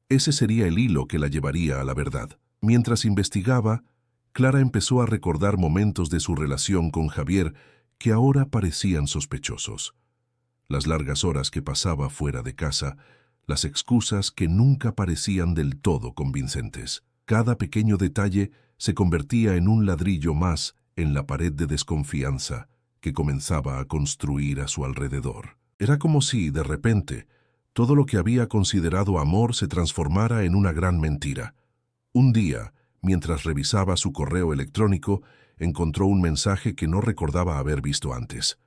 ese sería el hilo que la llevaría a la verdad. Mientras investigaba, Clara empezó a recordar momentos de su relación con Javier que ahora parecían sospechosos. Las largas horas que pasaba fuera de casa, las excusas que nunca parecían del todo convincentes. Cada pequeño detalle se convertía en un ladrillo más en la pared de desconfianza que comenzaba a construir a su alrededor. Era como si, de repente, todo lo que había considerado amor se transformara en una gran mentira. Un día, mientras revisaba su correo electrónico, encontró un mensaje que no recordaba haber visto antes.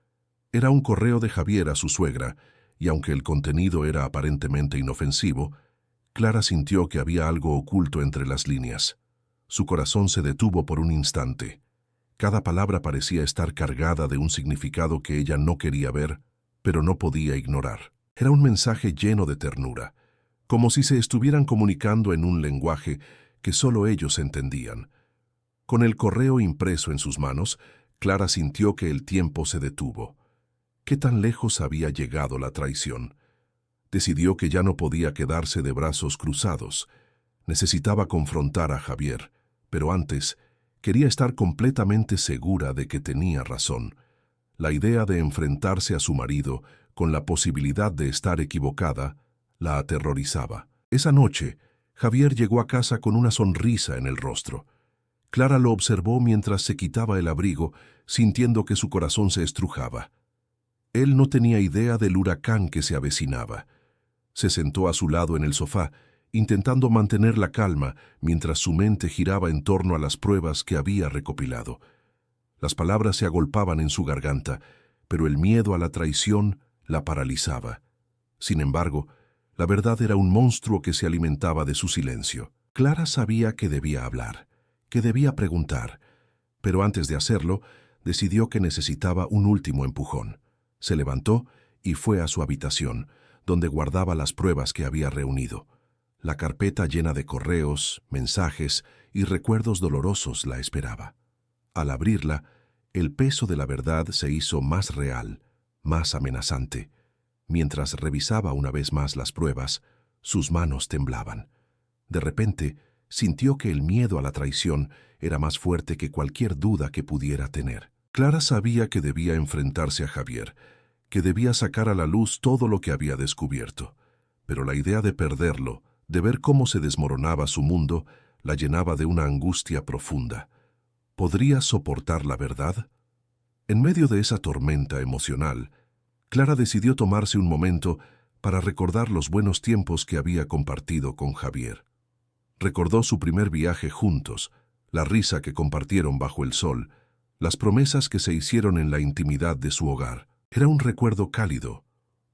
Era un correo de Javier a su suegra, y aunque el contenido era aparentemente inofensivo, Clara sintió que había algo oculto entre las líneas. Su corazón se detuvo por un instante. Cada palabra parecía estar cargada de un significado que ella no quería ver, pero no podía ignorar. Era un mensaje lleno de ternura, como si se estuvieran comunicando en un lenguaje que solo ellos entendían. Con el correo impreso en sus manos, Clara sintió que el tiempo se detuvo. ¿Qué tan lejos había llegado la traición? Decidió que ya no podía quedarse de brazos cruzados. Necesitaba confrontar a Javier, pero antes quería estar completamente segura de que tenía razón. La idea de enfrentarse a su marido con la posibilidad de estar equivocada la aterrorizaba. Esa noche, Javier llegó a casa con una sonrisa en el rostro. Clara lo observó mientras se quitaba el abrigo, sintiendo que su corazón se estrujaba. Él no tenía idea del huracán que se avecinaba. Se sentó a su lado en el sofá, intentando mantener la calma mientras su mente giraba en torno a las pruebas que había recopilado. Las palabras se agolpaban en su garganta, pero el miedo a la traición la paralizaba. Sin embargo, la verdad era un monstruo que se alimentaba de su silencio. Clara sabía que debía hablar, que debía preguntar, pero antes de hacerlo, decidió que necesitaba un último empujón. Se levantó y fue a su habitación, donde guardaba las pruebas que había reunido. La carpeta llena de correos, mensajes y recuerdos dolorosos la esperaba. Al abrirla, el peso de la verdad se hizo más real, más amenazante. Mientras revisaba una vez más las pruebas, sus manos temblaban. De repente, sintió que el miedo a la traición era más fuerte que cualquier duda que pudiera tener. Clara sabía que debía enfrentarse a Javier, que debía sacar a la luz todo lo que había descubierto. Pero la idea de perderlo, de ver cómo se desmoronaba su mundo, la llenaba de una angustia profunda. ¿Podría soportar la verdad? En medio de esa tormenta emocional, Clara decidió tomarse un momento para recordar los buenos tiempos que había compartido con Javier. Recordó su primer viaje juntos, la risa que compartieron bajo el sol, las promesas que se hicieron en la intimidad de su hogar. Era un recuerdo cálido,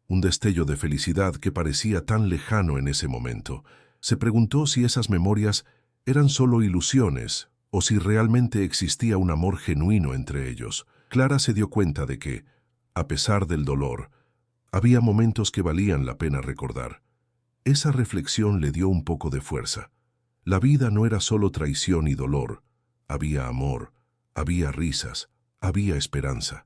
un destello de felicidad que parecía tan lejano en ese momento. Se preguntó si esas memorias eran solo ilusiones o si realmente existía un amor genuino entre ellos. Clara se dio cuenta de que, a pesar del dolor, había momentos que valían la pena recordar. Esa reflexión le dio un poco de fuerza. La vida no era solo traición y dolor. Había amor, había risas, había esperanza.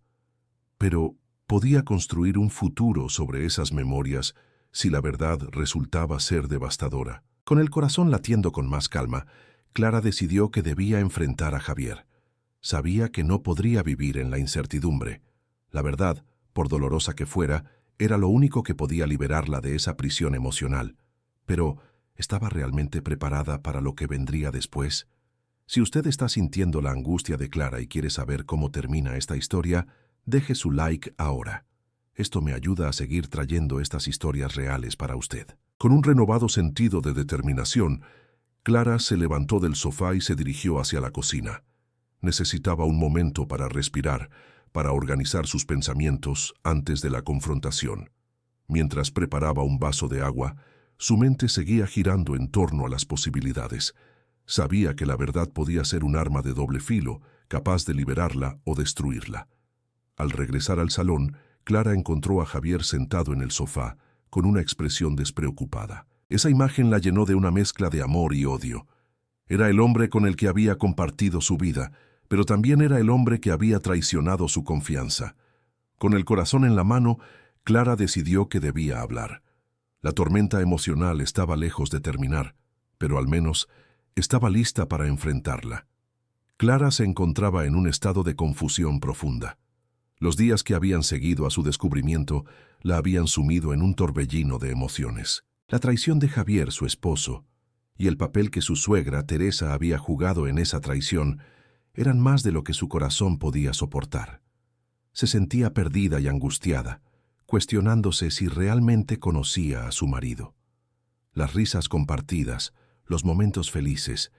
Pero podía construir un futuro sobre esas memorias si la verdad resultaba ser devastadora. Con el corazón latiendo con más calma, Clara decidió que debía enfrentar a Javier. Sabía que no podría vivir en la incertidumbre. La verdad, por dolorosa que fuera, era lo único que podía liberarla de esa prisión emocional. Pero, ¿estaba realmente preparada para lo que vendría después? Si usted está sintiendo la angustia de Clara y quiere saber cómo termina esta historia, deje su like ahora. Esto me ayuda a seguir trayendo estas historias reales para usted. Con un renovado sentido de determinación, Clara se levantó del sofá y se dirigió hacia la cocina. Necesitaba un momento para respirar, para organizar sus pensamientos antes de la confrontación. Mientras preparaba un vaso de agua, su mente seguía girando en torno a las posibilidades. Sabía que la verdad podía ser un arma de doble filo, capaz de liberarla o destruirla. Al regresar al salón, Clara encontró a Javier sentado en el sofá, con una expresión despreocupada. Esa imagen la llenó de una mezcla de amor y odio. Era el hombre con el que había compartido su vida, pero también era el hombre que había traicionado su confianza. Con el corazón en la mano, Clara decidió que debía hablar. La tormenta emocional estaba lejos de terminar, pero al menos estaba lista para enfrentarla. Clara se encontraba en un estado de confusión profunda. Los días que habían seguido a su descubrimiento la habían sumido en un torbellino de emociones. La traición de Javier, su esposo, y el papel que su suegra, Teresa, había jugado en esa traición, eran más de lo que su corazón podía soportar. Se sentía perdida y angustiada, cuestionándose si realmente conocía a su marido. Las risas compartidas, los momentos felices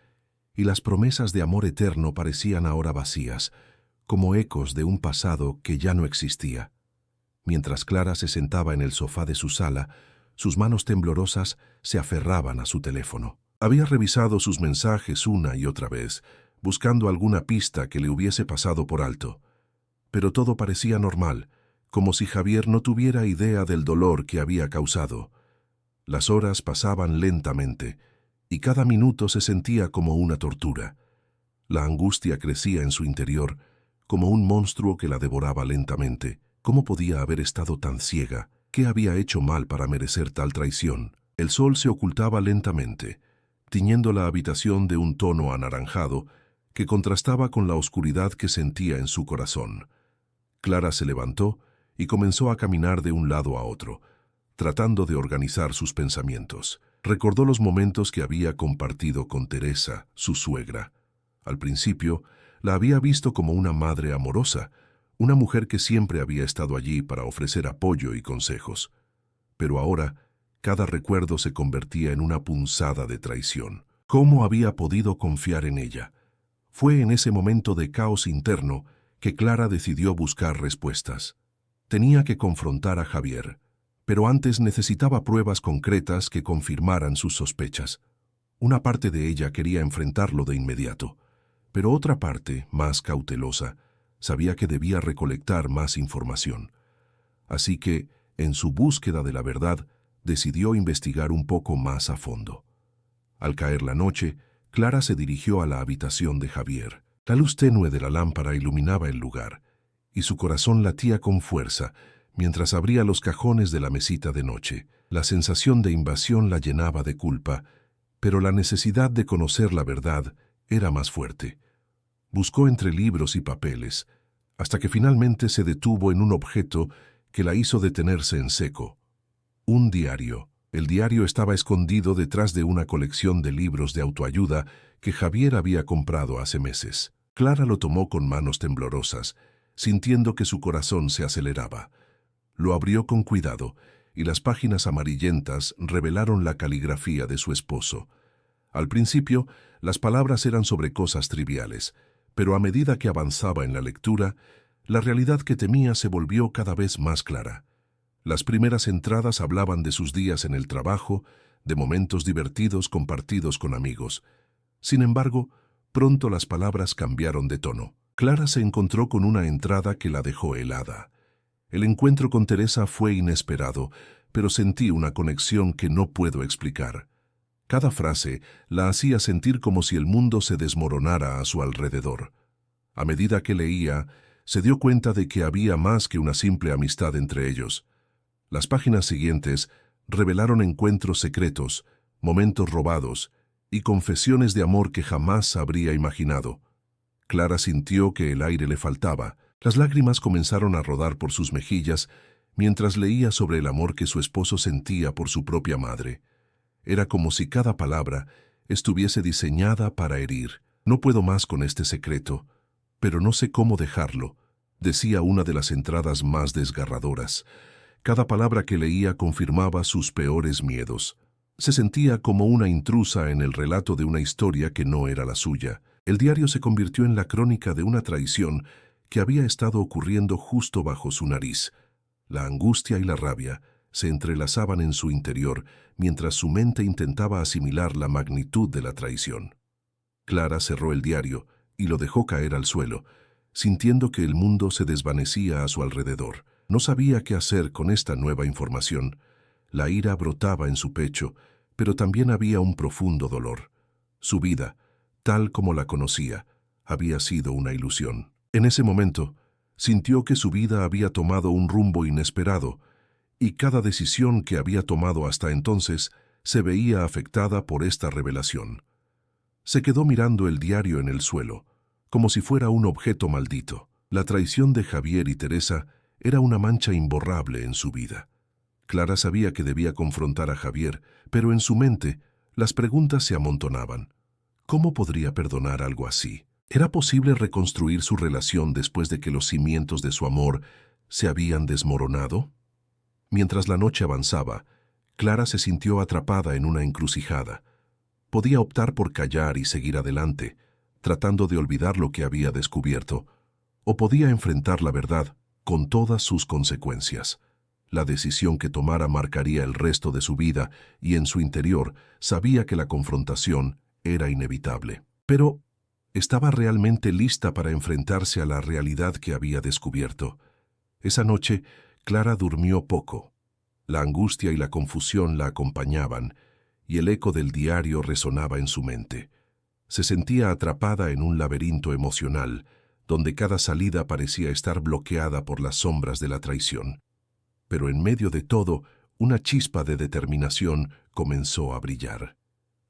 y las promesas de amor eterno parecían ahora vacías, como ecos de un pasado que ya no existía. Mientras Clara se sentaba en el sofá de su sala, sus manos temblorosas se aferraban a su teléfono. Había revisado sus mensajes una y otra vez, buscando alguna pista que le hubiese pasado por alto. Pero todo parecía normal, como si Javier no tuviera idea del dolor que había causado. Las horas pasaban lentamente, y cada minuto se sentía como una tortura. La angustia crecía en su interior, como un monstruo que la devoraba lentamente. ¿Cómo podía haber estado tan ciega? ¿Qué había hecho mal para merecer tal traición? El sol se ocultaba lentamente, tiñendo la habitación de un tono anaranjado que contrastaba con la oscuridad que sentía en su corazón. Clara se levantó y comenzó a caminar de un lado a otro, tratando de organizar sus pensamientos. Recordó los momentos que había compartido con Teresa, su suegra. Al principio, la había visto como una madre amorosa, una mujer que siempre había estado allí para ofrecer apoyo y consejos. Pero ahora, cada recuerdo se convertía en una punzada de traición. ¿Cómo había podido confiar en ella? Fue en ese momento de caos interno que Clara decidió buscar respuestas. Tenía que confrontar a Javier, pero antes necesitaba pruebas concretas que confirmaran sus sospechas. Una parte de ella quería enfrentarlo de inmediato, pero otra parte, más cautelosa, sabía que debía recolectar más información. Así que, en su búsqueda de la verdad, decidió investigar un poco más a fondo. Al caer la noche, Clara se dirigió a la habitación de Javier. La luz tenue de la lámpara iluminaba el lugar, y su corazón latía con fuerza mientras abría los cajones de la mesita de noche. La sensación de invasión la llenaba de culpa, pero la necesidad de conocer la verdad era más fuerte. Buscó entre libros y papeles, hasta que finalmente se detuvo en un objeto que la hizo detenerse en seco. Un diario. El diario estaba escondido detrás de una colección de libros de autoayuda que Javier había comprado hace meses. Clara lo tomó con manos temblorosas, sintiendo que su corazón se aceleraba. Lo abrió con cuidado, y las páginas amarillentas revelaron la caligrafía de su esposo. Al principio, las palabras eran sobre cosas triviales, pero a medida que avanzaba en la lectura, la realidad que temía se volvió cada vez más clara. Las primeras entradas hablaban de sus días en el trabajo, de momentos divertidos compartidos con amigos. Sin embargo, pronto las palabras cambiaron de tono. Clara se encontró con una entrada que la dejó helada. El encuentro con Teresa fue inesperado, pero sentí una conexión que no puedo explicar. Cada frase la hacía sentir como si el mundo se desmoronara a su alrededor. A medida que leía, se dio cuenta de que había más que una simple amistad entre ellos. Las páginas siguientes revelaron encuentros secretos, momentos robados y confesiones de amor que jamás habría imaginado. Clara sintió que el aire le faltaba. Las lágrimas comenzaron a rodar por sus mejillas mientras leía sobre el amor que su esposo sentía por su propia madre. Era como si cada palabra estuviese diseñada para herir. «No puedo más con este secreto, pero no sé cómo dejarlo», decía una de las entradas más desgarradoras. Cada palabra que leía confirmaba sus peores miedos. Se sentía como una intrusa en el relato de una historia que no era la suya. El diario se convirtió en la crónica de una traición que había estado ocurriendo justo bajo su nariz. La angustia y la rabia se entrelazaban en su interior mientras su mente intentaba asimilar la magnitud de la traición. Clara cerró el diario y lo dejó caer al suelo, sintiendo que el mundo se desvanecía a su alrededor. No sabía qué hacer con esta nueva información. La ira brotaba en su pecho, pero también había un profundo dolor. Su vida, tal como la conocía, había sido una ilusión. En ese momento, sintió que su vida había tomado un rumbo inesperado, y cada decisión que había tomado hasta entonces se veía afectada por esta revelación. Se quedó mirando el diario en el suelo, como si fuera un objeto maldito. La traición de Javier y Teresa era una mancha imborrable en su vida. Clara sabía que debía confrontar a Javier, pero en su mente las preguntas se amontonaban. ¿Cómo podría perdonar algo así? ¿Era posible reconstruir su relación después de que los cimientos de su amor se habían desmoronado? Mientras la noche avanzaba, Clara se sintió atrapada en una encrucijada. Podía optar por callar y seguir adelante, tratando de olvidar lo que había descubierto, o podía enfrentar la verdad con todas sus consecuencias. La decisión que tomara marcaría el resto de su vida y en su interior sabía que la confrontación era inevitable. Pero ¿estaba realmente lista para enfrentarse a la realidad que había descubierto? Esa noche, Clara durmió poco. La angustia y la confusión la acompañaban, y el eco del diario resonaba en su mente. Se sentía atrapada en un laberinto emocional, donde cada salida parecía estar bloqueada por las sombras de la traición. Pero en medio de todo, una chispa de determinación comenzó a brillar.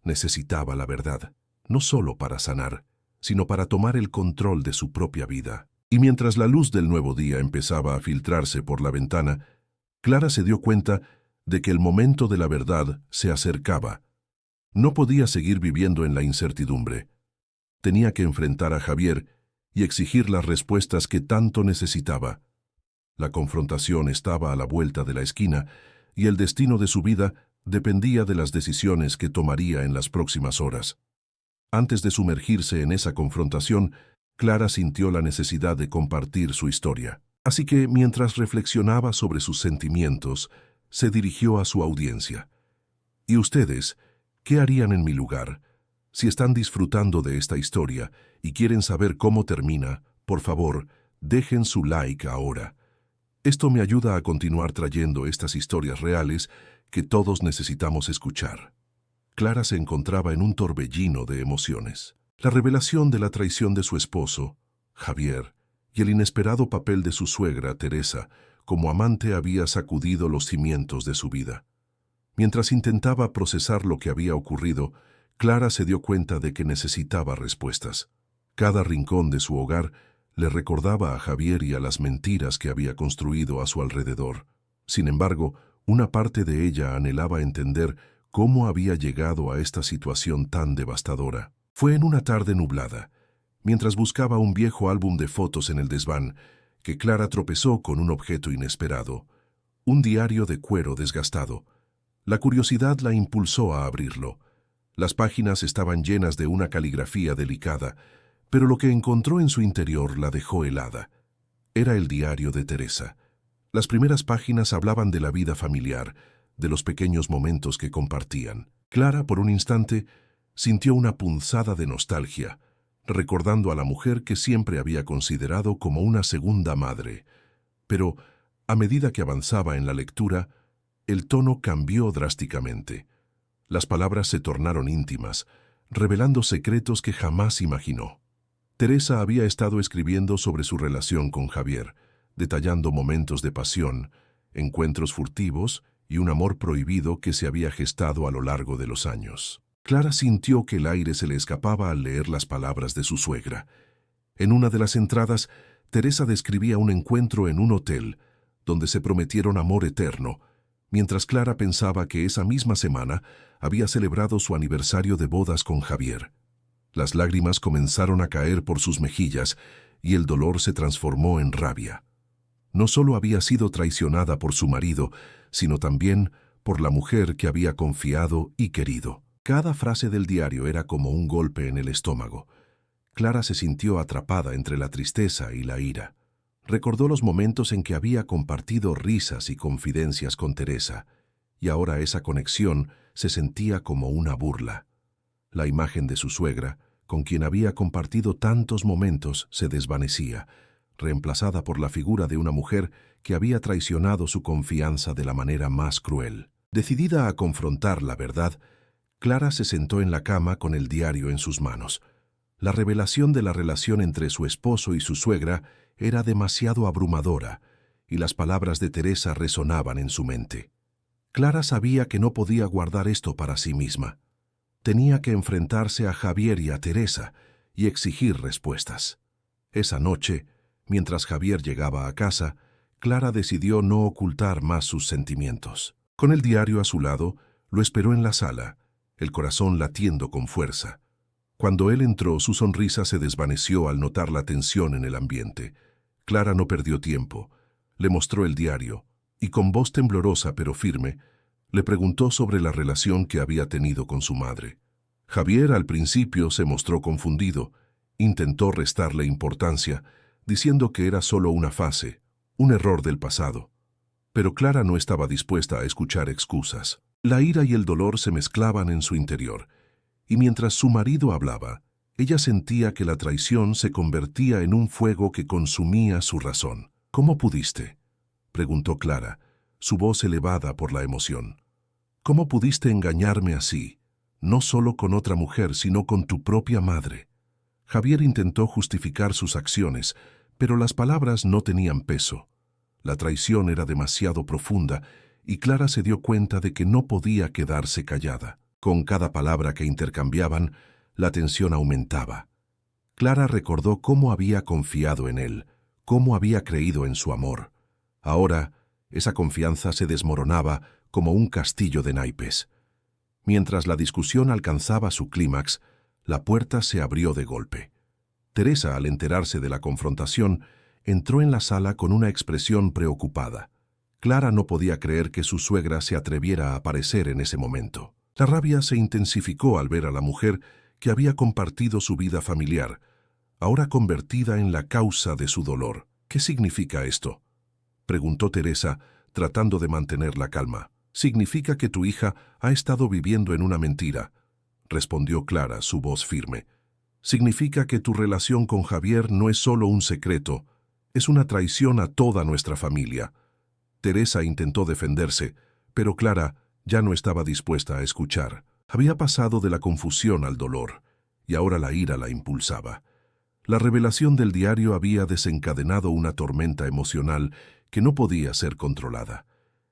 Necesitaba la verdad, no solo para sanar, sino para tomar el control de su propia vida. Y mientras la luz del nuevo día empezaba a filtrarse por la ventana, Clara se dio cuenta de que el momento de la verdad se acercaba. No podía seguir viviendo en la incertidumbre. Tenía que enfrentar a Javier y exigir las respuestas que tanto necesitaba. La confrontación estaba a la vuelta de la esquina y el destino de su vida dependía de las decisiones que tomaría en las próximas horas. Antes de sumergirse en esa confrontación, Clara sintió la necesidad de compartir su historia. Así que, mientras reflexionaba sobre sus sentimientos, se dirigió a su audiencia. ¿Y ustedes, qué harían en mi lugar? Si están disfrutando de esta historia y quieren saber cómo termina, por favor, dejen su like ahora. Esto me ayuda a continuar trayendo estas historias reales que todos necesitamos escuchar. Clara se encontraba en un torbellino de emociones. La revelación de la traición de su esposo, Javier, y el inesperado papel de su suegra, Teresa, como amante había sacudido los cimientos de su vida. Mientras intentaba procesar lo que había ocurrido, Clara se dio cuenta de que necesitaba respuestas. Cada rincón de su hogar le recordaba a Javier y a las mentiras que había construido a su alrededor. Sin embargo, una parte de ella anhelaba entender cómo había llegado a esta situación tan devastadora. Fue en una tarde nublada, mientras buscaba un viejo álbum de fotos en el desván, que Clara tropezó con un objeto inesperado, un diario de cuero desgastado. La curiosidad la impulsó a abrirlo. Las páginas estaban llenas de una caligrafía delicada, pero lo que encontró en su interior la dejó helada. Era el diario de Teresa. Las primeras páginas hablaban de la vida familiar, de los pequeños momentos que compartían. Clara, por un instante, sintió una punzada de nostalgia, recordando a la mujer que siempre había considerado como una segunda madre. Pero, a medida que avanzaba en la lectura, el tono cambió drásticamente. Las palabras se tornaron íntimas, revelando secretos que jamás imaginó. Teresa había estado escribiendo sobre su relación con Javier, detallando momentos de pasión, encuentros furtivos y un amor prohibido que se había gestado a lo largo de los años. Clara sintió que el aire se le escapaba al leer las palabras de su suegra. En una de las entradas, Teresa describía un encuentro en un hotel, donde se prometieron amor eterno, mientras Clara pensaba que esa misma semana había celebrado su aniversario de bodas con Javier. Las lágrimas comenzaron a caer por sus mejillas y el dolor se transformó en rabia. No solo había sido traicionada por su marido, sino también por la mujer que había confiado y querido. Cada frase del diario era como un golpe en el estómago. Clara se sintió atrapada entre la tristeza y la ira. Recordó los momentos en que había compartido risas y confidencias con Teresa, y ahora esa conexión se sentía como una burla. La imagen de su suegra, con quien había compartido tantos momentos, se desvanecía, reemplazada por la figura de una mujer que había traicionado su confianza de la manera más cruel. Decidida a confrontar la verdad, Clara se sentó en la cama con el diario en sus manos. La revelación de la relación entre su esposo y su suegra era demasiado abrumadora, y las palabras de Teresa resonaban en su mente. Clara sabía que no podía guardar esto para sí misma. Tenía que enfrentarse a Javier y a Teresa y exigir respuestas. Esa noche, mientras Javier llegaba a casa, Clara decidió no ocultar más sus sentimientos. Con el diario a su lado, lo esperó en la sala, el corazón latiendo con fuerza. Cuando él entró, su sonrisa se desvaneció al notar la tensión en el ambiente. Clara no perdió tiempo. Le mostró el diario y, con voz temblorosa pero firme, le preguntó sobre la relación que había tenido con su madre. Javier al principio se mostró confundido. Intentó restarle importancia, diciendo que era solo una fase, un error del pasado. Pero Clara no estaba dispuesta a escuchar excusas. La ira y el dolor se mezclaban en su interior, y mientras su marido hablaba, ella sentía que la traición se convertía en un fuego que consumía su razón. «¿Cómo pudiste?», preguntó Clara, su voz elevada por la emoción. «¿Cómo pudiste engañarme así, no solo con otra mujer, sino con tu propia madre?» Javier intentó justificar sus acciones, pero las palabras no tenían peso. La traición era demasiado profunda, y Clara se dio cuenta de que no podía quedarse callada. Con cada palabra que intercambiaban, la tensión aumentaba. Clara recordó cómo había confiado en él, cómo había creído en su amor. Ahora, esa confianza se desmoronaba como un castillo de naipes. Mientras la discusión alcanzaba su clímax, la puerta se abrió de golpe. Teresa, al enterarse de la confrontación, entró en la sala con una expresión preocupada. Clara no podía creer que su suegra se atreviera a aparecer en ese momento. La rabia se intensificó al ver a la mujer que había compartido su vida familiar, ahora convertida en la causa de su dolor. «¿Qué significa esto?», preguntó Teresa, tratando de mantener la calma. «Significa que tu hija ha estado viviendo en una mentira», respondió Clara, su voz firme. «Significa que tu relación con Javier no es solo un secreto, es una traición a toda nuestra familia». Teresa intentó defenderse, pero Clara ya no estaba dispuesta a escuchar. Había pasado de la confusión al dolor, y ahora la ira la impulsaba. La revelación del diario había desencadenado una tormenta emocional que no podía ser controlada.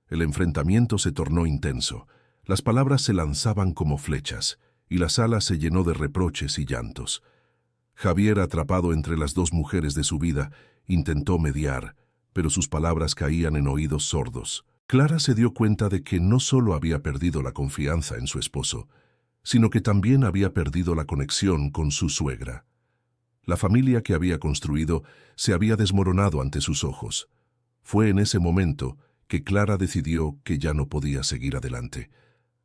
El enfrentamiento se tornó intenso, las palabras se lanzaban como flechas, y la sala se llenó de reproches y llantos. Javier, atrapado entre las dos mujeres de su vida, intentó mediar, pero sus palabras caían en oídos sordos. Clara se dio cuenta de que no solo había perdido la confianza en su esposo, sino que también había perdido la conexión con su suegra. La familia que había construido se había desmoronado ante sus ojos. Fue en ese momento que Clara decidió que ya no podía seguir adelante.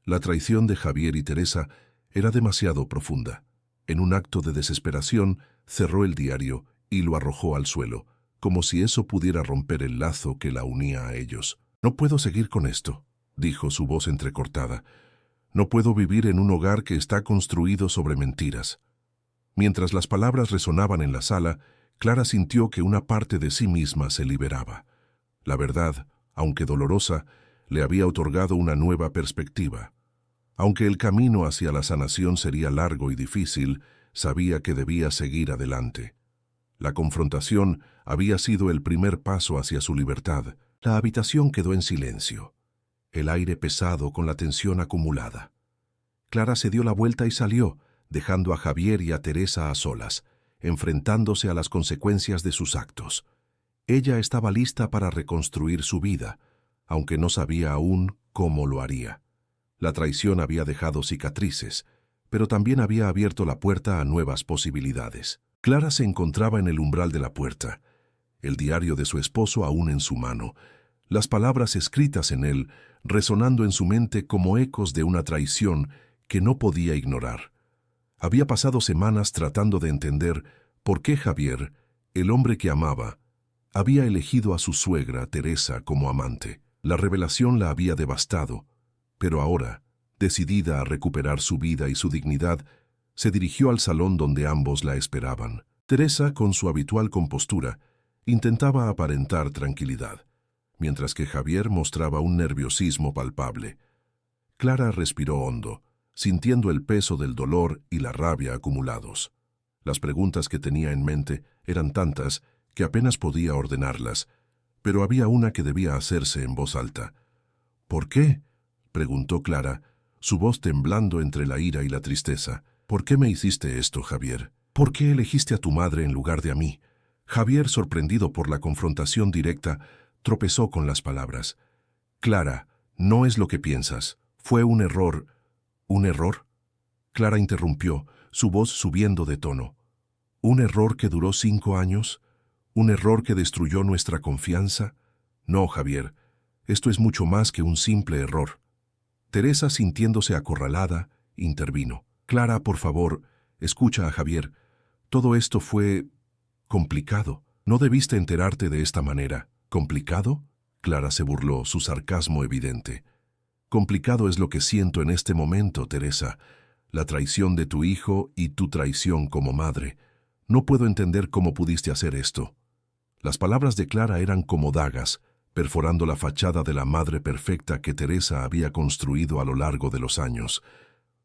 La traición de Javier y Teresa era demasiado profunda. En un acto de desesperación, cerró el diario y lo arrojó al suelo, como si eso pudiera romper el lazo que la unía a ellos. «No puedo seguir con esto», dijo, su voz entrecortada. «No puedo vivir en un hogar que está construido sobre mentiras». Mientras las palabras resonaban en la sala, Clara sintió que una parte de sí misma se liberaba. La verdad, aunque dolorosa, le había otorgado una nueva perspectiva. Aunque el camino hacia la sanación sería largo y difícil, sabía que debía seguir adelante. La confrontación había sido el primer paso hacia su libertad. La habitación quedó en silencio, el aire pesado con la tensión acumulada. Clara se dio la vuelta y salió, dejando a Javier y a Teresa a solas, enfrentándose a las consecuencias de sus actos. Ella estaba lista para reconstruir su vida, aunque no sabía aún cómo lo haría. La traición había dejado cicatrices, pero también había abierto la puerta a nuevas posibilidades. Clara se encontraba en el umbral de la puerta, el diario de su esposo aún en su mano, las palabras escritas en él resonando en su mente como ecos de una traición que no podía ignorar. Había pasado semanas tratando de entender por qué Javier, el hombre que amaba, había elegido a su suegra, Teresa, como amante. La revelación la había devastado, pero ahora, decidida a recuperar su vida y su dignidad, se dirigió al salón donde ambos la esperaban. Teresa, con su habitual compostura, intentaba aparentar tranquilidad. mientras que Javier mostraba un nerviosismo palpable. Clara respiró hondo, sintiendo el peso del dolor y la rabia acumulados. Las preguntas que tenía en mente eran tantas que apenas podía ordenarlas, pero había una que debía hacerse en voz alta. «¿Por qué?», preguntó Clara, su voz temblando entre la ira y la tristeza. «¿Por qué me hiciste esto, Javier? ¿Por qué elegiste a tu madre en lugar de a mí?». Javier, sorprendido por la confrontación directa, tropezó con las palabras. «Clara, no es lo que piensas. Fue un error». «¿Un error?». Clara interrumpió, su voz subiendo de tono. «¿Un error que duró 5 años? ¿Un error que destruyó nuestra confianza? No, Javier, esto es mucho más que un simple error». Teresa, sintiéndose acorralada, intervino. «Clara, por favor, escucha a Javier. Todo esto fue complicado. No debiste enterarte de esta manera». «¿Complicado?». Clara se burló, su sarcasmo evidente. «Complicado es lo que siento en este momento, Teresa. La traición de tu hijo y tu traición como madre. No puedo entender cómo pudiste hacer esto». Las palabras de Clara eran como dagas, perforando la fachada de la madre perfecta que Teresa había construido a lo largo de los años.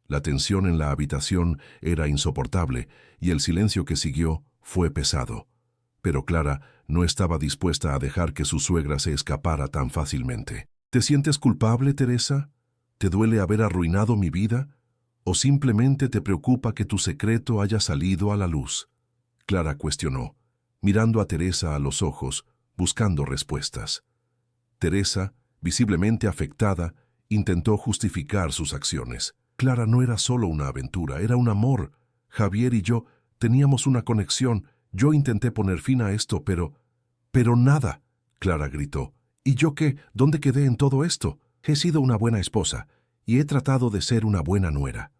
La tensión en la habitación era insoportable y el silencio que siguió fue pesado. Pero Clara no estaba dispuesta a dejar que su suegra se escapara tan fácilmente. «¿Te sientes culpable, Teresa? ¿Te duele haber arruinado mi vida? ¿O simplemente te preocupa que tu secreto haya salido a la luz?». Clara cuestionó, mirando a Teresa a los ojos, buscando respuestas. Teresa, visiblemente afectada, intentó justificar sus acciones. «Clara, no era solo una aventura, era un amor. Javier y yo teníamos una conexión. Yo intenté poner fin a esto, pero nada», Clara gritó. «¿Y yo qué? ¿Dónde quedé en todo esto? He sido una buena esposa y he tratado de ser una buena nuera.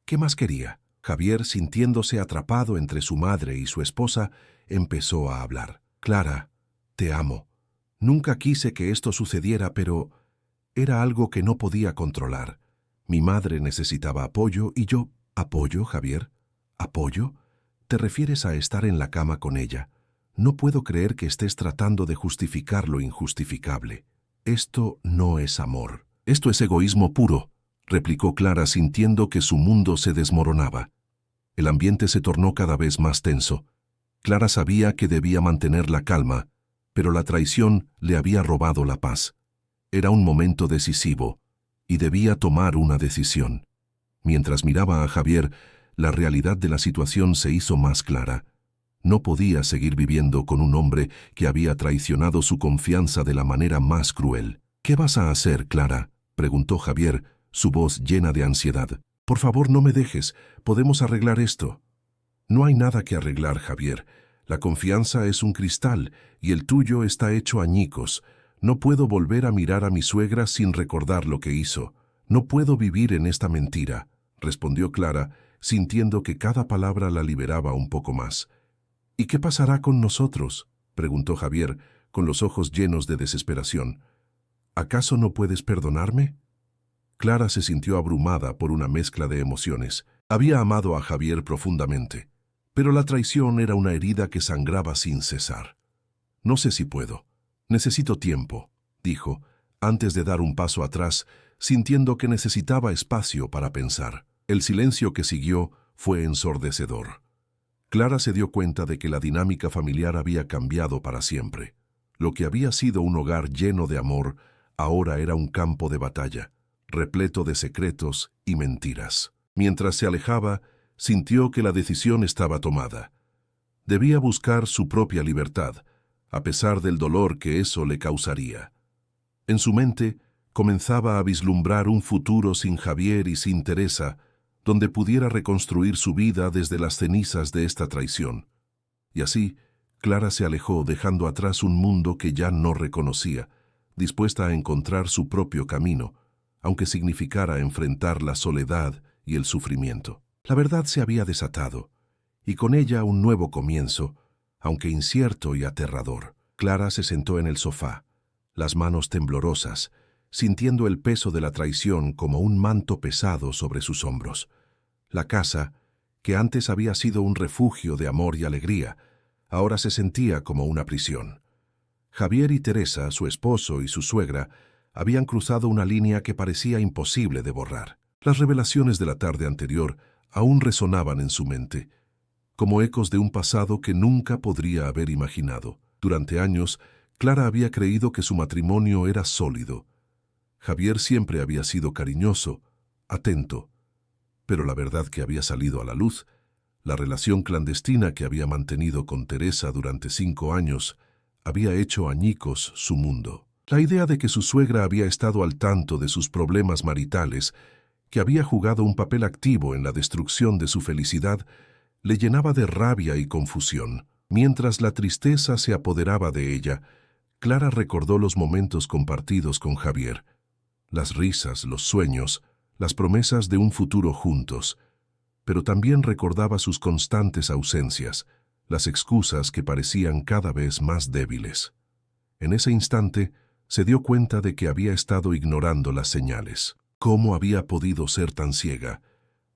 ¿Qué más quería?». Javier, sintiéndose atrapado entre su madre y su esposa, empezó a hablar. «Clara, te amo. Nunca quise que esto sucediera, pero era algo que no podía controlar. Mi madre necesitaba apoyo y yo...». «¿Apoyo, Javier? ¿Apoyo? ¿Te refieres a estar en la cama con ella? No puedo creer que estés tratando de justificar lo injustificable. Esto no es amor. Esto es egoísmo puro», replicó Clara, sintiendo que su mundo se desmoronaba. El ambiente se tornó cada vez más tenso. Clara sabía que debía mantener la calma, pero la traición le había robado la paz. Era un momento decisivo, y debía tomar una decisión. Mientras miraba a Javier, la realidad de la situación se hizo más clara. No podía seguir viviendo con un hombre que había traicionado su confianza de la manera más cruel. «¿Qué vas a hacer, Clara?», preguntó Javier, su voz llena de ansiedad. «Por favor, no me dejes. Podemos arreglar esto». «No hay nada que arreglar, Javier. La confianza es un cristal y el tuyo está hecho añicos. No puedo volver a mirar a mi suegra sin recordar lo que hizo. No puedo vivir en esta mentira», respondió Clara, sintiendo que cada palabra la liberaba un poco más. «¿Y qué pasará con nosotros?», preguntó Javier, con los ojos llenos de desesperación. «¿Acaso no puedes perdonarme?». Clara se sintió abrumada por una mezcla de emociones. Había amado a Javier profundamente, pero la traición era una herida que sangraba sin cesar. «No sé si puedo. Necesito tiempo», dijo, antes de dar un paso atrás, sintiendo que necesitaba espacio para pensar. El silencio que siguió fue ensordecedor. Clara se dio cuenta de que la dinámica familiar había cambiado para siempre. Lo que había sido un hogar lleno de amor, ahora era un campo de batalla, repleto de secretos y mentiras. Mientras se alejaba, sintió que la decisión estaba tomada. Debía buscar su propia libertad, a pesar del dolor que eso le causaría. En su mente, comenzaba a vislumbrar un futuro sin Javier y sin Teresa, donde pudiera reconstruir su vida desde las cenizas de esta traición. Y así, Clara se alejó dejando atrás un mundo que ya no reconocía, dispuesta a encontrar su propio camino, aunque significara enfrentar la soledad y el sufrimiento. La verdad se había desatado, y con ella un nuevo comienzo, aunque incierto y aterrador. Clara se sentó en el sofá, las manos temblorosas, sintiendo el peso de la traición como un manto pesado sobre sus hombros. La casa, que antes había sido un refugio de amor y alegría, ahora se sentía como una prisión. Javier y Teresa, su esposo y su suegra, habían cruzado una línea que parecía imposible de borrar. Las revelaciones de la tarde anterior aún resonaban en su mente, como ecos de un pasado que nunca podría haber imaginado. Durante años, Clara había creído que su matrimonio era sólido. Javier siempre había sido cariñoso, atento, pero la verdad que había salido a la luz, la relación clandestina que había mantenido con Teresa durante 5 años, había hecho añicos su mundo. La idea de que su suegra había estado al tanto de sus problemas maritales, que había jugado un papel activo en la destrucción de su felicidad, le llenaba de rabia y confusión. Mientras la tristeza se apoderaba de ella, Clara recordó los momentos compartidos con Javier, las risas, los sueños, las promesas de un futuro juntos, pero también recordaba sus constantes ausencias, las excusas que parecían cada vez más débiles. En ese instante, se dio cuenta de que había estado ignorando las señales. ¿Cómo había podido ser tan ciega?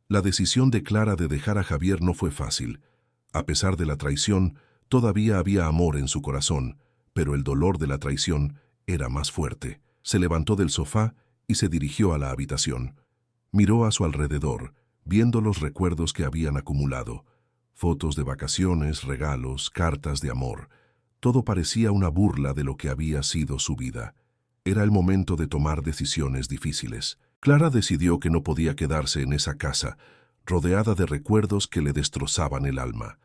La decisión de Clara de dejar a Javier no fue fácil. A pesar de la traición, todavía había amor en su corazón, pero el dolor de la traición era más fuerte. Se levantó del sofá y se dirigió a la habitación. Miró a su alrededor, viendo los recuerdos que habían acumulado. Fotos de vacaciones, regalos, cartas de amor. Todo parecía una burla de lo que había sido su vida. Era el momento de tomar decisiones difíciles. Clara decidió que no podía quedarse en esa casa, rodeada de recuerdos que le destrozaban el alma.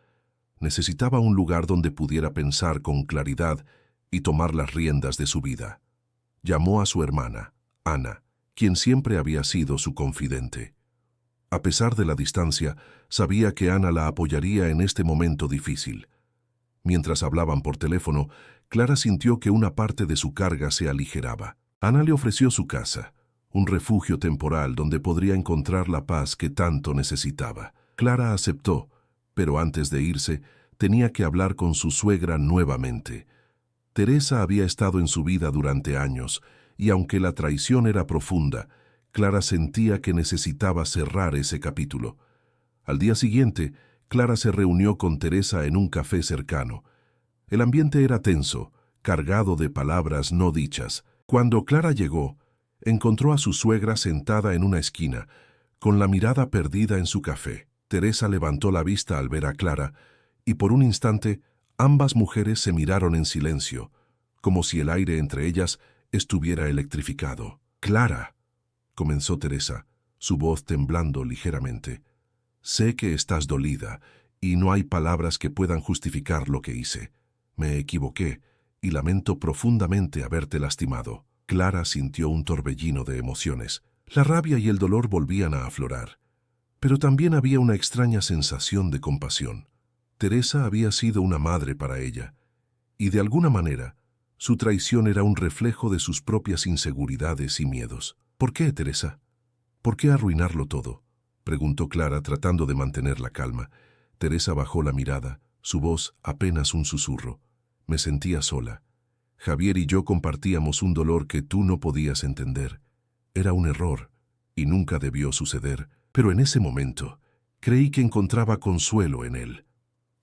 Necesitaba un lugar donde pudiera pensar con claridad y tomar las riendas de su vida. Llamó a su hermana, Ana, quien siempre había sido su confidente. A pesar de la distancia, sabía que Ana la apoyaría en este momento difícil. Mientras hablaban por teléfono, Clara sintió que una parte de su carga se aligeraba. Ana le ofreció su casa, un refugio temporal donde podría encontrar la paz que tanto necesitaba. Clara aceptó, pero antes de irse, tenía que hablar con su suegra nuevamente. Teresa había estado en su vida durante años, y aunque la traición era profunda, Clara sentía que necesitaba cerrar ese capítulo. Al día siguiente, Clara se reunió con Teresa en un café cercano. El ambiente era tenso, cargado de palabras no dichas. Cuando Clara llegó, encontró a su suegra sentada en una esquina, con la mirada perdida en su café. Teresa levantó la vista al ver a Clara, y por un instante ambas mujeres se miraron en silencio, como si el aire entre ellas estuviera electrificado. «Clara», comenzó Teresa, su voz temblando ligeramente. «Sé que estás dolida, y no hay palabras que puedan justificar lo que hice. Me equivoqué, y lamento profundamente haberte lastimado». Clara sintió un torbellino de emociones. La rabia y el dolor volvían a aflorar. Pero también había una extraña sensación de compasión. Teresa había sido una madre para ella, y de alguna manera, su traición era un reflejo de sus propias inseguridades y miedos. «¿Por qué, Teresa? ¿Por qué arruinarlo todo?», preguntó Clara tratando de mantener la calma. Teresa bajó la mirada, su voz apenas un susurro. «Me sentía sola. Javier y yo compartíamos un dolor que tú no podías entender. Era un error, y nunca debió suceder, pero en ese momento creí que encontraba consuelo en él».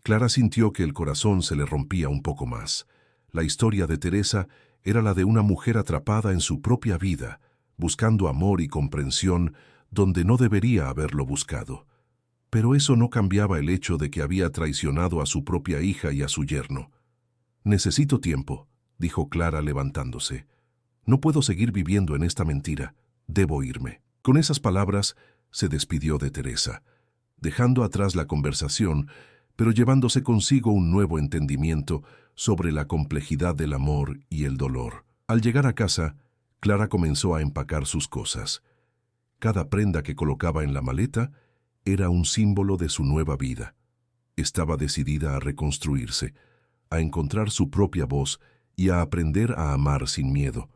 Clara sintió que el corazón se le rompía un poco más. La historia de Teresa era la de una mujer atrapada en su propia vida, buscando amor y comprensión donde no debería haberlo buscado. Pero eso no cambiaba el hecho de que había traicionado a su propia hija y a su yerno. «Necesito tiempo», dijo Clara levantándose. «No puedo seguir viviendo en esta mentira. Debo irme». Con esas palabras se despidió de Teresa, dejando atrás la conversación, pero llevándose consigo un nuevo entendimiento sobre la complejidad del amor y el dolor. Al llegar a casa, Clara comenzó a empacar sus cosas. Cada prenda que colocaba en la maleta era un símbolo de su nueva vida. Estaba decidida a reconstruirse, a encontrar su propia voz y a aprender a amar sin miedo.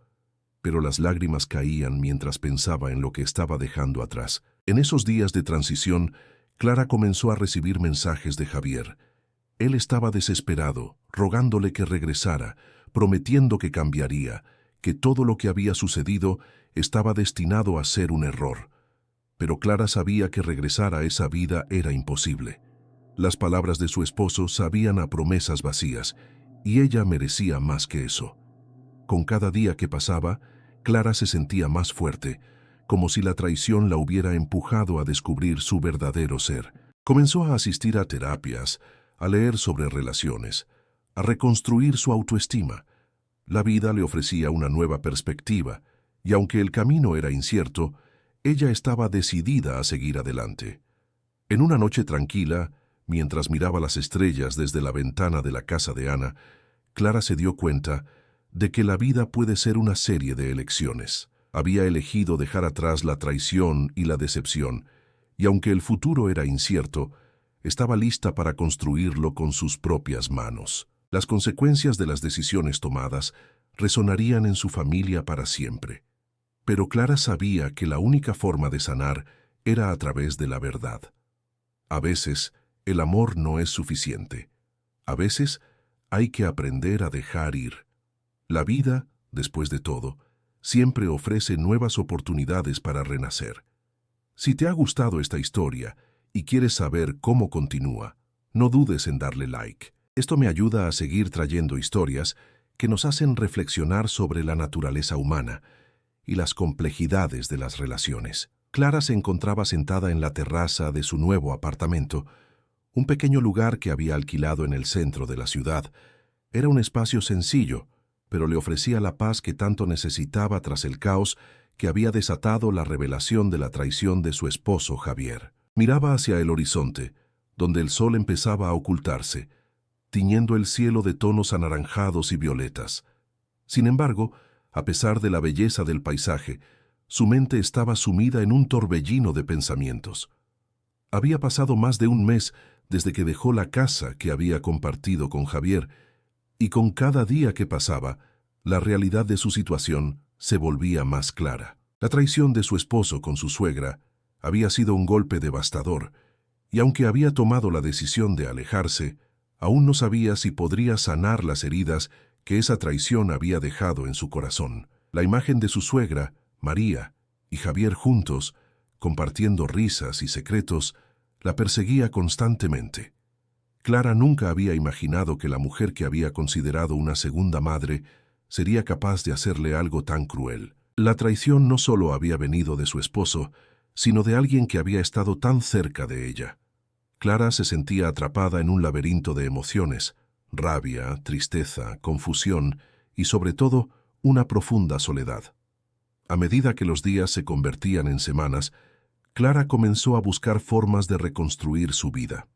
Pero las lágrimas caían mientras pensaba en lo que estaba dejando atrás. En esos días de transición, Clara comenzó a recibir mensajes de Javier. Él estaba desesperado, rogándole que regresara, prometiendo que cambiaría, que todo lo que había sucedido estaba destinado a ser un error. Pero Clara sabía que regresar a esa vida era imposible. Las palabras de su esposo sabían a promesas vacías, y ella merecía más que eso. Con cada día que pasaba, Clara se sentía más fuerte, como si la traición la hubiera empujado a descubrir su verdadero ser. Comenzó a asistir a terapias, a leer sobre relaciones, a reconstruir su autoestima. La vida le ofrecía una nueva perspectiva, y aunque el camino era incierto, ella estaba decidida a seguir adelante. En una noche tranquila, mientras miraba las estrellas desde la ventana de la casa de Ana, Clara se dio cuenta de que la vida puede ser una serie de elecciones. Había elegido dejar atrás la traición y la decepción, y aunque el futuro era incierto, estaba lista para construirlo con sus propias manos. Las consecuencias de las decisiones tomadas resonarían en su familia para siempre. Pero Clara sabía que la única forma de sanar era a través de la verdad. A veces, el amor no es suficiente. A veces, hay que aprender a dejar ir. La vida, después de todo, siempre ofrece nuevas oportunidades para renacer. Si te ha gustado esta historia y quieres saber cómo continúa, no dudes en darle like. Esto me ayuda a seguir trayendo historias que nos hacen reflexionar sobre la naturaleza humana y las complejidades de las relaciones. Clara se encontraba sentada en la terraza de su nuevo apartamento, un pequeño lugar que había alquilado en el centro de la ciudad. Era un espacio sencillo, pero le ofrecía la paz que tanto necesitaba tras el caos que había desatado la revelación de la traición de su esposo Javier. Miraba hacia el horizonte, donde el sol empezaba a ocultarse, tiñendo el cielo de tonos anaranjados y violetas. Sin embargo, a pesar de la belleza del paisaje, su mente estaba sumida en un torbellino de pensamientos. Había pasado más de un mes desde que dejó la casa que había compartido con Javier, y con cada día que pasaba, la realidad de su situación se volvía más clara. La traición de su esposo con su suegra había sido un golpe devastador, y aunque había tomado la decisión de alejarse, aún no sabía si podría sanar las heridas que esa traición había dejado en su corazón. La imagen de su suegra, María, y Javier juntos, compartiendo risas y secretos, la perseguía constantemente. Clara nunca había imaginado que la mujer que había considerado una segunda madre sería capaz de hacerle algo tan cruel. La traición no solo había venido de su esposo, sino de alguien que había estado tan cerca de ella. Clara se sentía atrapada en un laberinto de emociones, rabia, tristeza, confusión y, sobre todo, una profunda soledad. A medida que los días se convertían en semanas, Clara comenzó a buscar formas de reconstruir su vida.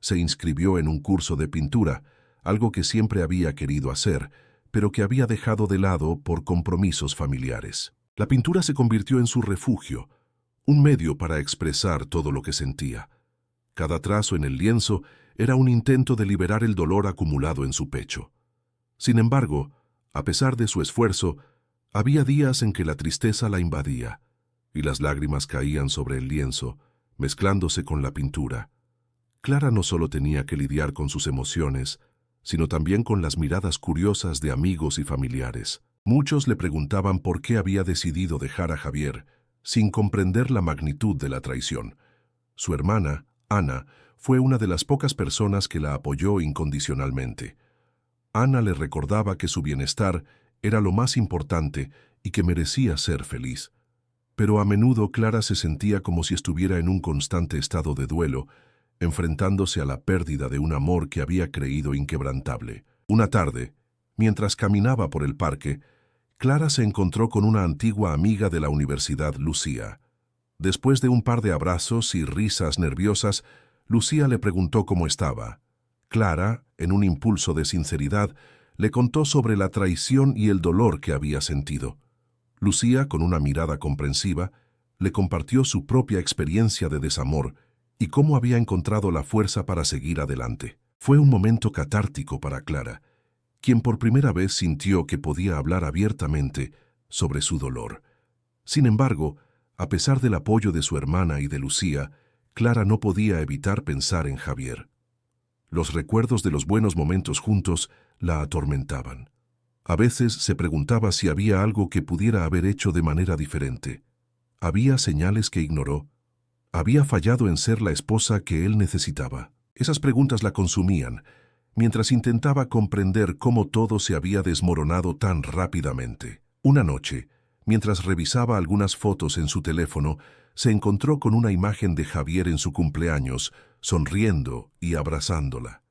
Se inscribió en un curso de pintura, algo que siempre había querido hacer, pero que había dejado de lado por compromisos familiares. La pintura se convirtió en su refugio, un medio para expresar todo lo que sentía. Cada trazo en el lienzo era un intento de liberar el dolor acumulado en su pecho. Sin embargo, a pesar de su esfuerzo, había días en que la tristeza la invadía, y las lágrimas caían sobre el lienzo, mezclándose con la pintura. Clara no solo tenía que lidiar con sus emociones, sino también con las miradas curiosas de amigos y familiares. Muchos le preguntaban por qué había decidido dejar a Javier, sin comprender la magnitud de la traición. Su hermana, Ana, fue una de las pocas personas que la apoyó incondicionalmente. Ana le recordaba que su bienestar era lo más importante y que merecía ser feliz. Pero a menudo Clara se sentía como si estuviera en un constante estado de duelo, enfrentándose a la pérdida de un amor que había creído inquebrantable. Una tarde, mientras caminaba por el parque, Clara se encontró con una antigua amiga de la universidad, Lucía. Después de un par de abrazos y risas nerviosas, Lucía le preguntó cómo estaba. Clara, en un impulso de sinceridad, le contó sobre la traición y el dolor que había sentido. Lucía, con una mirada comprensiva, le compartió su propia experiencia de desamor y cómo había encontrado la fuerza para seguir adelante. Fue un momento catártico para Clara, quien por primera vez sintió que podía hablar abiertamente sobre su dolor. Sin embargo, a pesar del apoyo de su hermana y de Lucía, Clara no podía evitar pensar en Javier. Los recuerdos de los buenos momentos juntos la atormentaban. A veces se preguntaba si había algo que pudiera haber hecho de manera diferente. Había señales que ignoró. Había fallado en ser la esposa que él necesitaba. Esas preguntas la consumían, mientras intentaba comprender cómo todo se había desmoronado tan rápidamente. Una noche, mientras revisaba algunas fotos en su teléfono, se encontró con una imagen de Javier en su cumpleaños, sonriendo y abrazándola.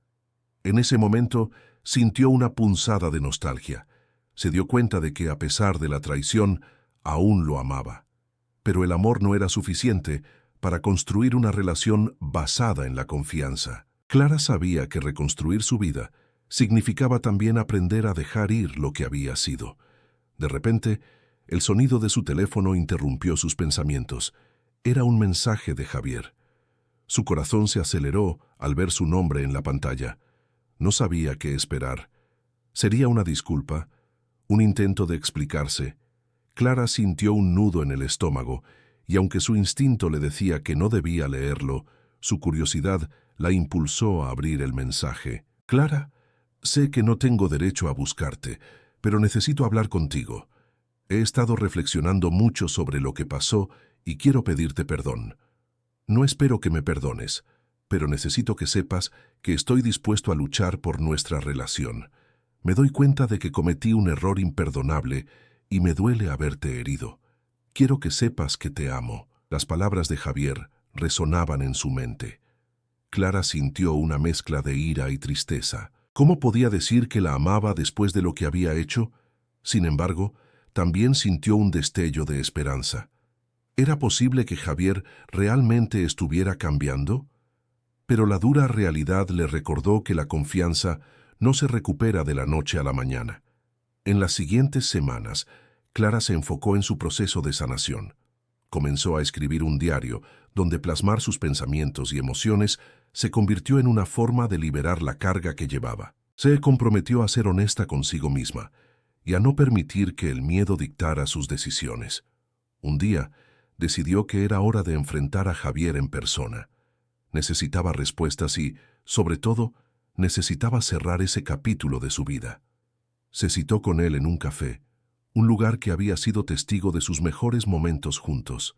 En ese momento, sintió una punzada de nostalgia. Se dio cuenta de que, a pesar de la traición, aún lo amaba. Pero el amor no era suficiente para construir una relación basada en la confianza. Clara sabía que reconstruir su vida significaba también aprender a dejar ir lo que había sido. De repente, el sonido de su teléfono interrumpió sus pensamientos. Era un mensaje de Javier. Su corazón se aceleró al ver su nombre en la pantalla. No sabía qué esperar. ¿Sería una disculpa? ¿Un intento de explicarse? Clara sintió un nudo en el estómago, y aunque su instinto le decía que no debía leerlo, su curiosidad la impulsó a abrir el mensaje. «Clara, sé que no tengo derecho a buscarte, pero necesito hablar contigo. He estado reflexionando mucho sobre lo que pasó y quiero pedirte perdón. No espero que me perdones, pero necesito que sepas que estoy dispuesto a luchar por nuestra relación. Me doy cuenta de que cometí un error imperdonable y me duele haberte herido. Quiero que sepas que te amo». Las palabras de Javier resonaban en su mente. Clara sintió una mezcla de ira y tristeza. ¿Cómo podía decir que la amaba después de lo que había hecho? Sin embargo, también sintió un destello de esperanza. ¿Era posible que Javier realmente estuviera cambiando? Pero la dura realidad le recordó que la confianza no se recupera de la noche a la mañana. En las siguientes semanas, Clara se enfocó en su proceso de sanación. Comenzó a escribir un diario donde plasmar sus pensamientos y emociones se convirtió en una forma de liberar la carga que llevaba. Se comprometió a ser honesta consigo misma y a no permitir que el miedo dictara sus decisiones. Un día, decidió que era hora de enfrentar a Javier en persona. Necesitaba respuestas y, sobre todo, necesitaba cerrar ese capítulo de su vida. Se citó con él en un café, un lugar que había sido testigo de sus mejores momentos juntos.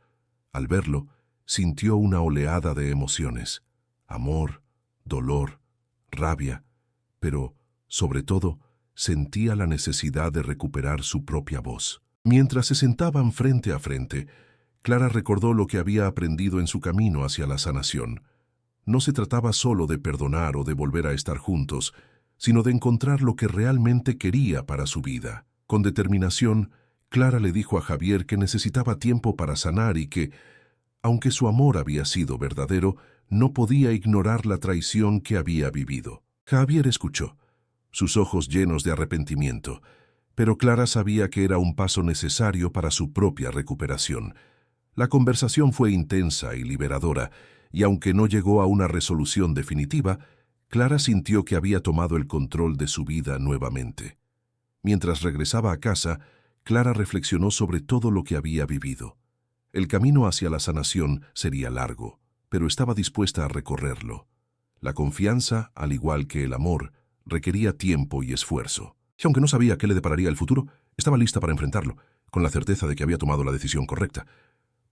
Al verlo, sintió una oleada de emociones: amor, dolor, rabia, pero, sobre todo, sentía la necesidad de recuperar su propia voz. Mientras se sentaban frente a frente, Clara recordó lo que había aprendido en su camino hacia la sanación. No se trataba solo de perdonar o de volver a estar juntos, sino de encontrar lo que realmente quería para su vida. Con determinación, Clara le dijo a Javier que necesitaba tiempo para sanar y que, aunque su amor había sido verdadero, no podía ignorar la traición que había vivido. Javier escuchó, sus ojos llenos de arrepentimiento, pero Clara sabía que era un paso necesario para su propia recuperación. La conversación fue intensa y liberadora, y aunque no llegó a una resolución definitiva, Clara sintió que había tomado el control de su vida nuevamente. Mientras regresaba a casa, Clara reflexionó sobre todo lo que había vivido. El camino hacia la sanación sería largo, pero estaba dispuesta a recorrerlo. La confianza, al igual que el amor, requería tiempo y esfuerzo. Y aunque no sabía qué le depararía el futuro, estaba lista para enfrentarlo, con la certeza de que había tomado la decisión correcta.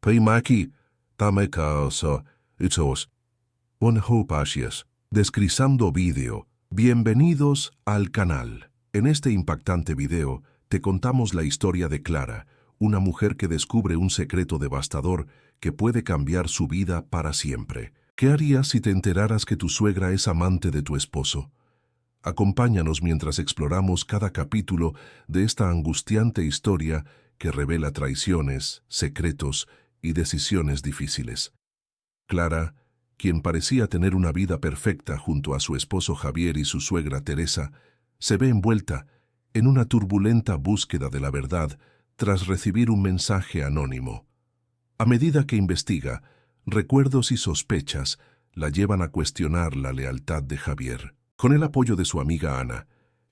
Paimaki, tamekasa, itos, unhopashias. Descrizando Vídeo. Bienvenidos al canal. En este impactante video te contamos la historia de Clara, una mujer que descubre un secreto devastador que puede cambiar su vida para siempre. ¿Qué harías si te enteraras que tu suegra es amante de tu esposo? Acompáñanos mientras exploramos cada capítulo de esta angustiante historia que revela traiciones, secretos y decisiones difíciles. Clara, quien parecía tener una vida perfecta junto a su esposo Javier y su suegra Teresa, se ve envuelta en una turbulenta búsqueda de la verdad tras recibir un mensaje anónimo. A medida que investiga, recuerdos y sospechas la llevan a cuestionar la lealtad de Javier. Con el apoyo de su amiga Ana,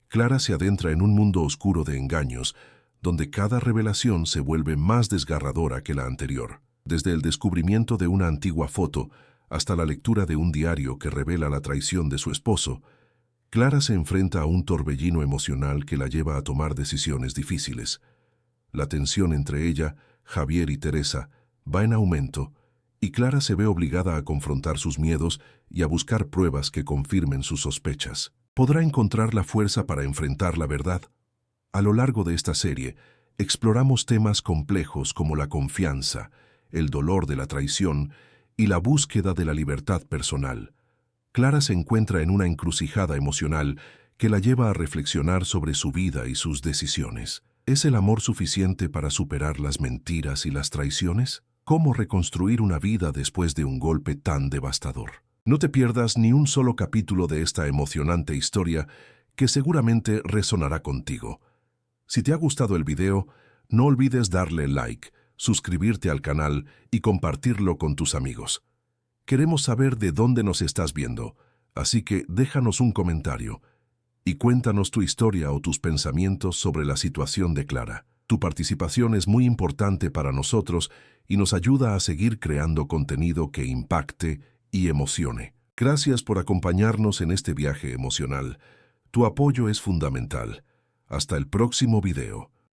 Clara se adentra en un mundo oscuro de engaños, donde cada revelación se vuelve más desgarradora que la anterior. Desde el descubrimiento de una antigua foto hasta la lectura de un diario que revela la traición de su esposo, Clara se enfrenta a un torbellino emocional que la lleva a tomar decisiones difíciles. La tensión entre ella, Javier y Teresa va en aumento, y Clara se ve obligada a confrontar sus miedos y a buscar pruebas que confirmen sus sospechas. podrá encontrar la fuerza para enfrentar la verdad. A lo largo de esta serie, exploramos temas complejos como la confianza, el dolor de la traición y la búsqueda de la libertad personal. Clara se encuentra en una encrucijada emocional que la lleva a reflexionar sobre su vida y sus decisiones. ¿Es el amor suficiente para superar las mentiras y las traiciones? ¿Cómo reconstruir una vida después de un golpe tan devastador? No te pierdas ni un solo capítulo de esta emocionante historia que seguramente resonará contigo. Si te ha gustado el video, no olvides darle like, suscribirte al canal y compartirlo con tus amigos. Queremos saber de dónde nos estás viendo, así que déjanos un comentario y cuéntanos tu historia o tus pensamientos sobre la situación de Clara. Tu participación es muy importante para nosotros y nos ayuda a seguir creando contenido que impacte y emocione. Gracias por acompañarnos en este viaje emocional. Tu apoyo es fundamental. Hasta el próximo video.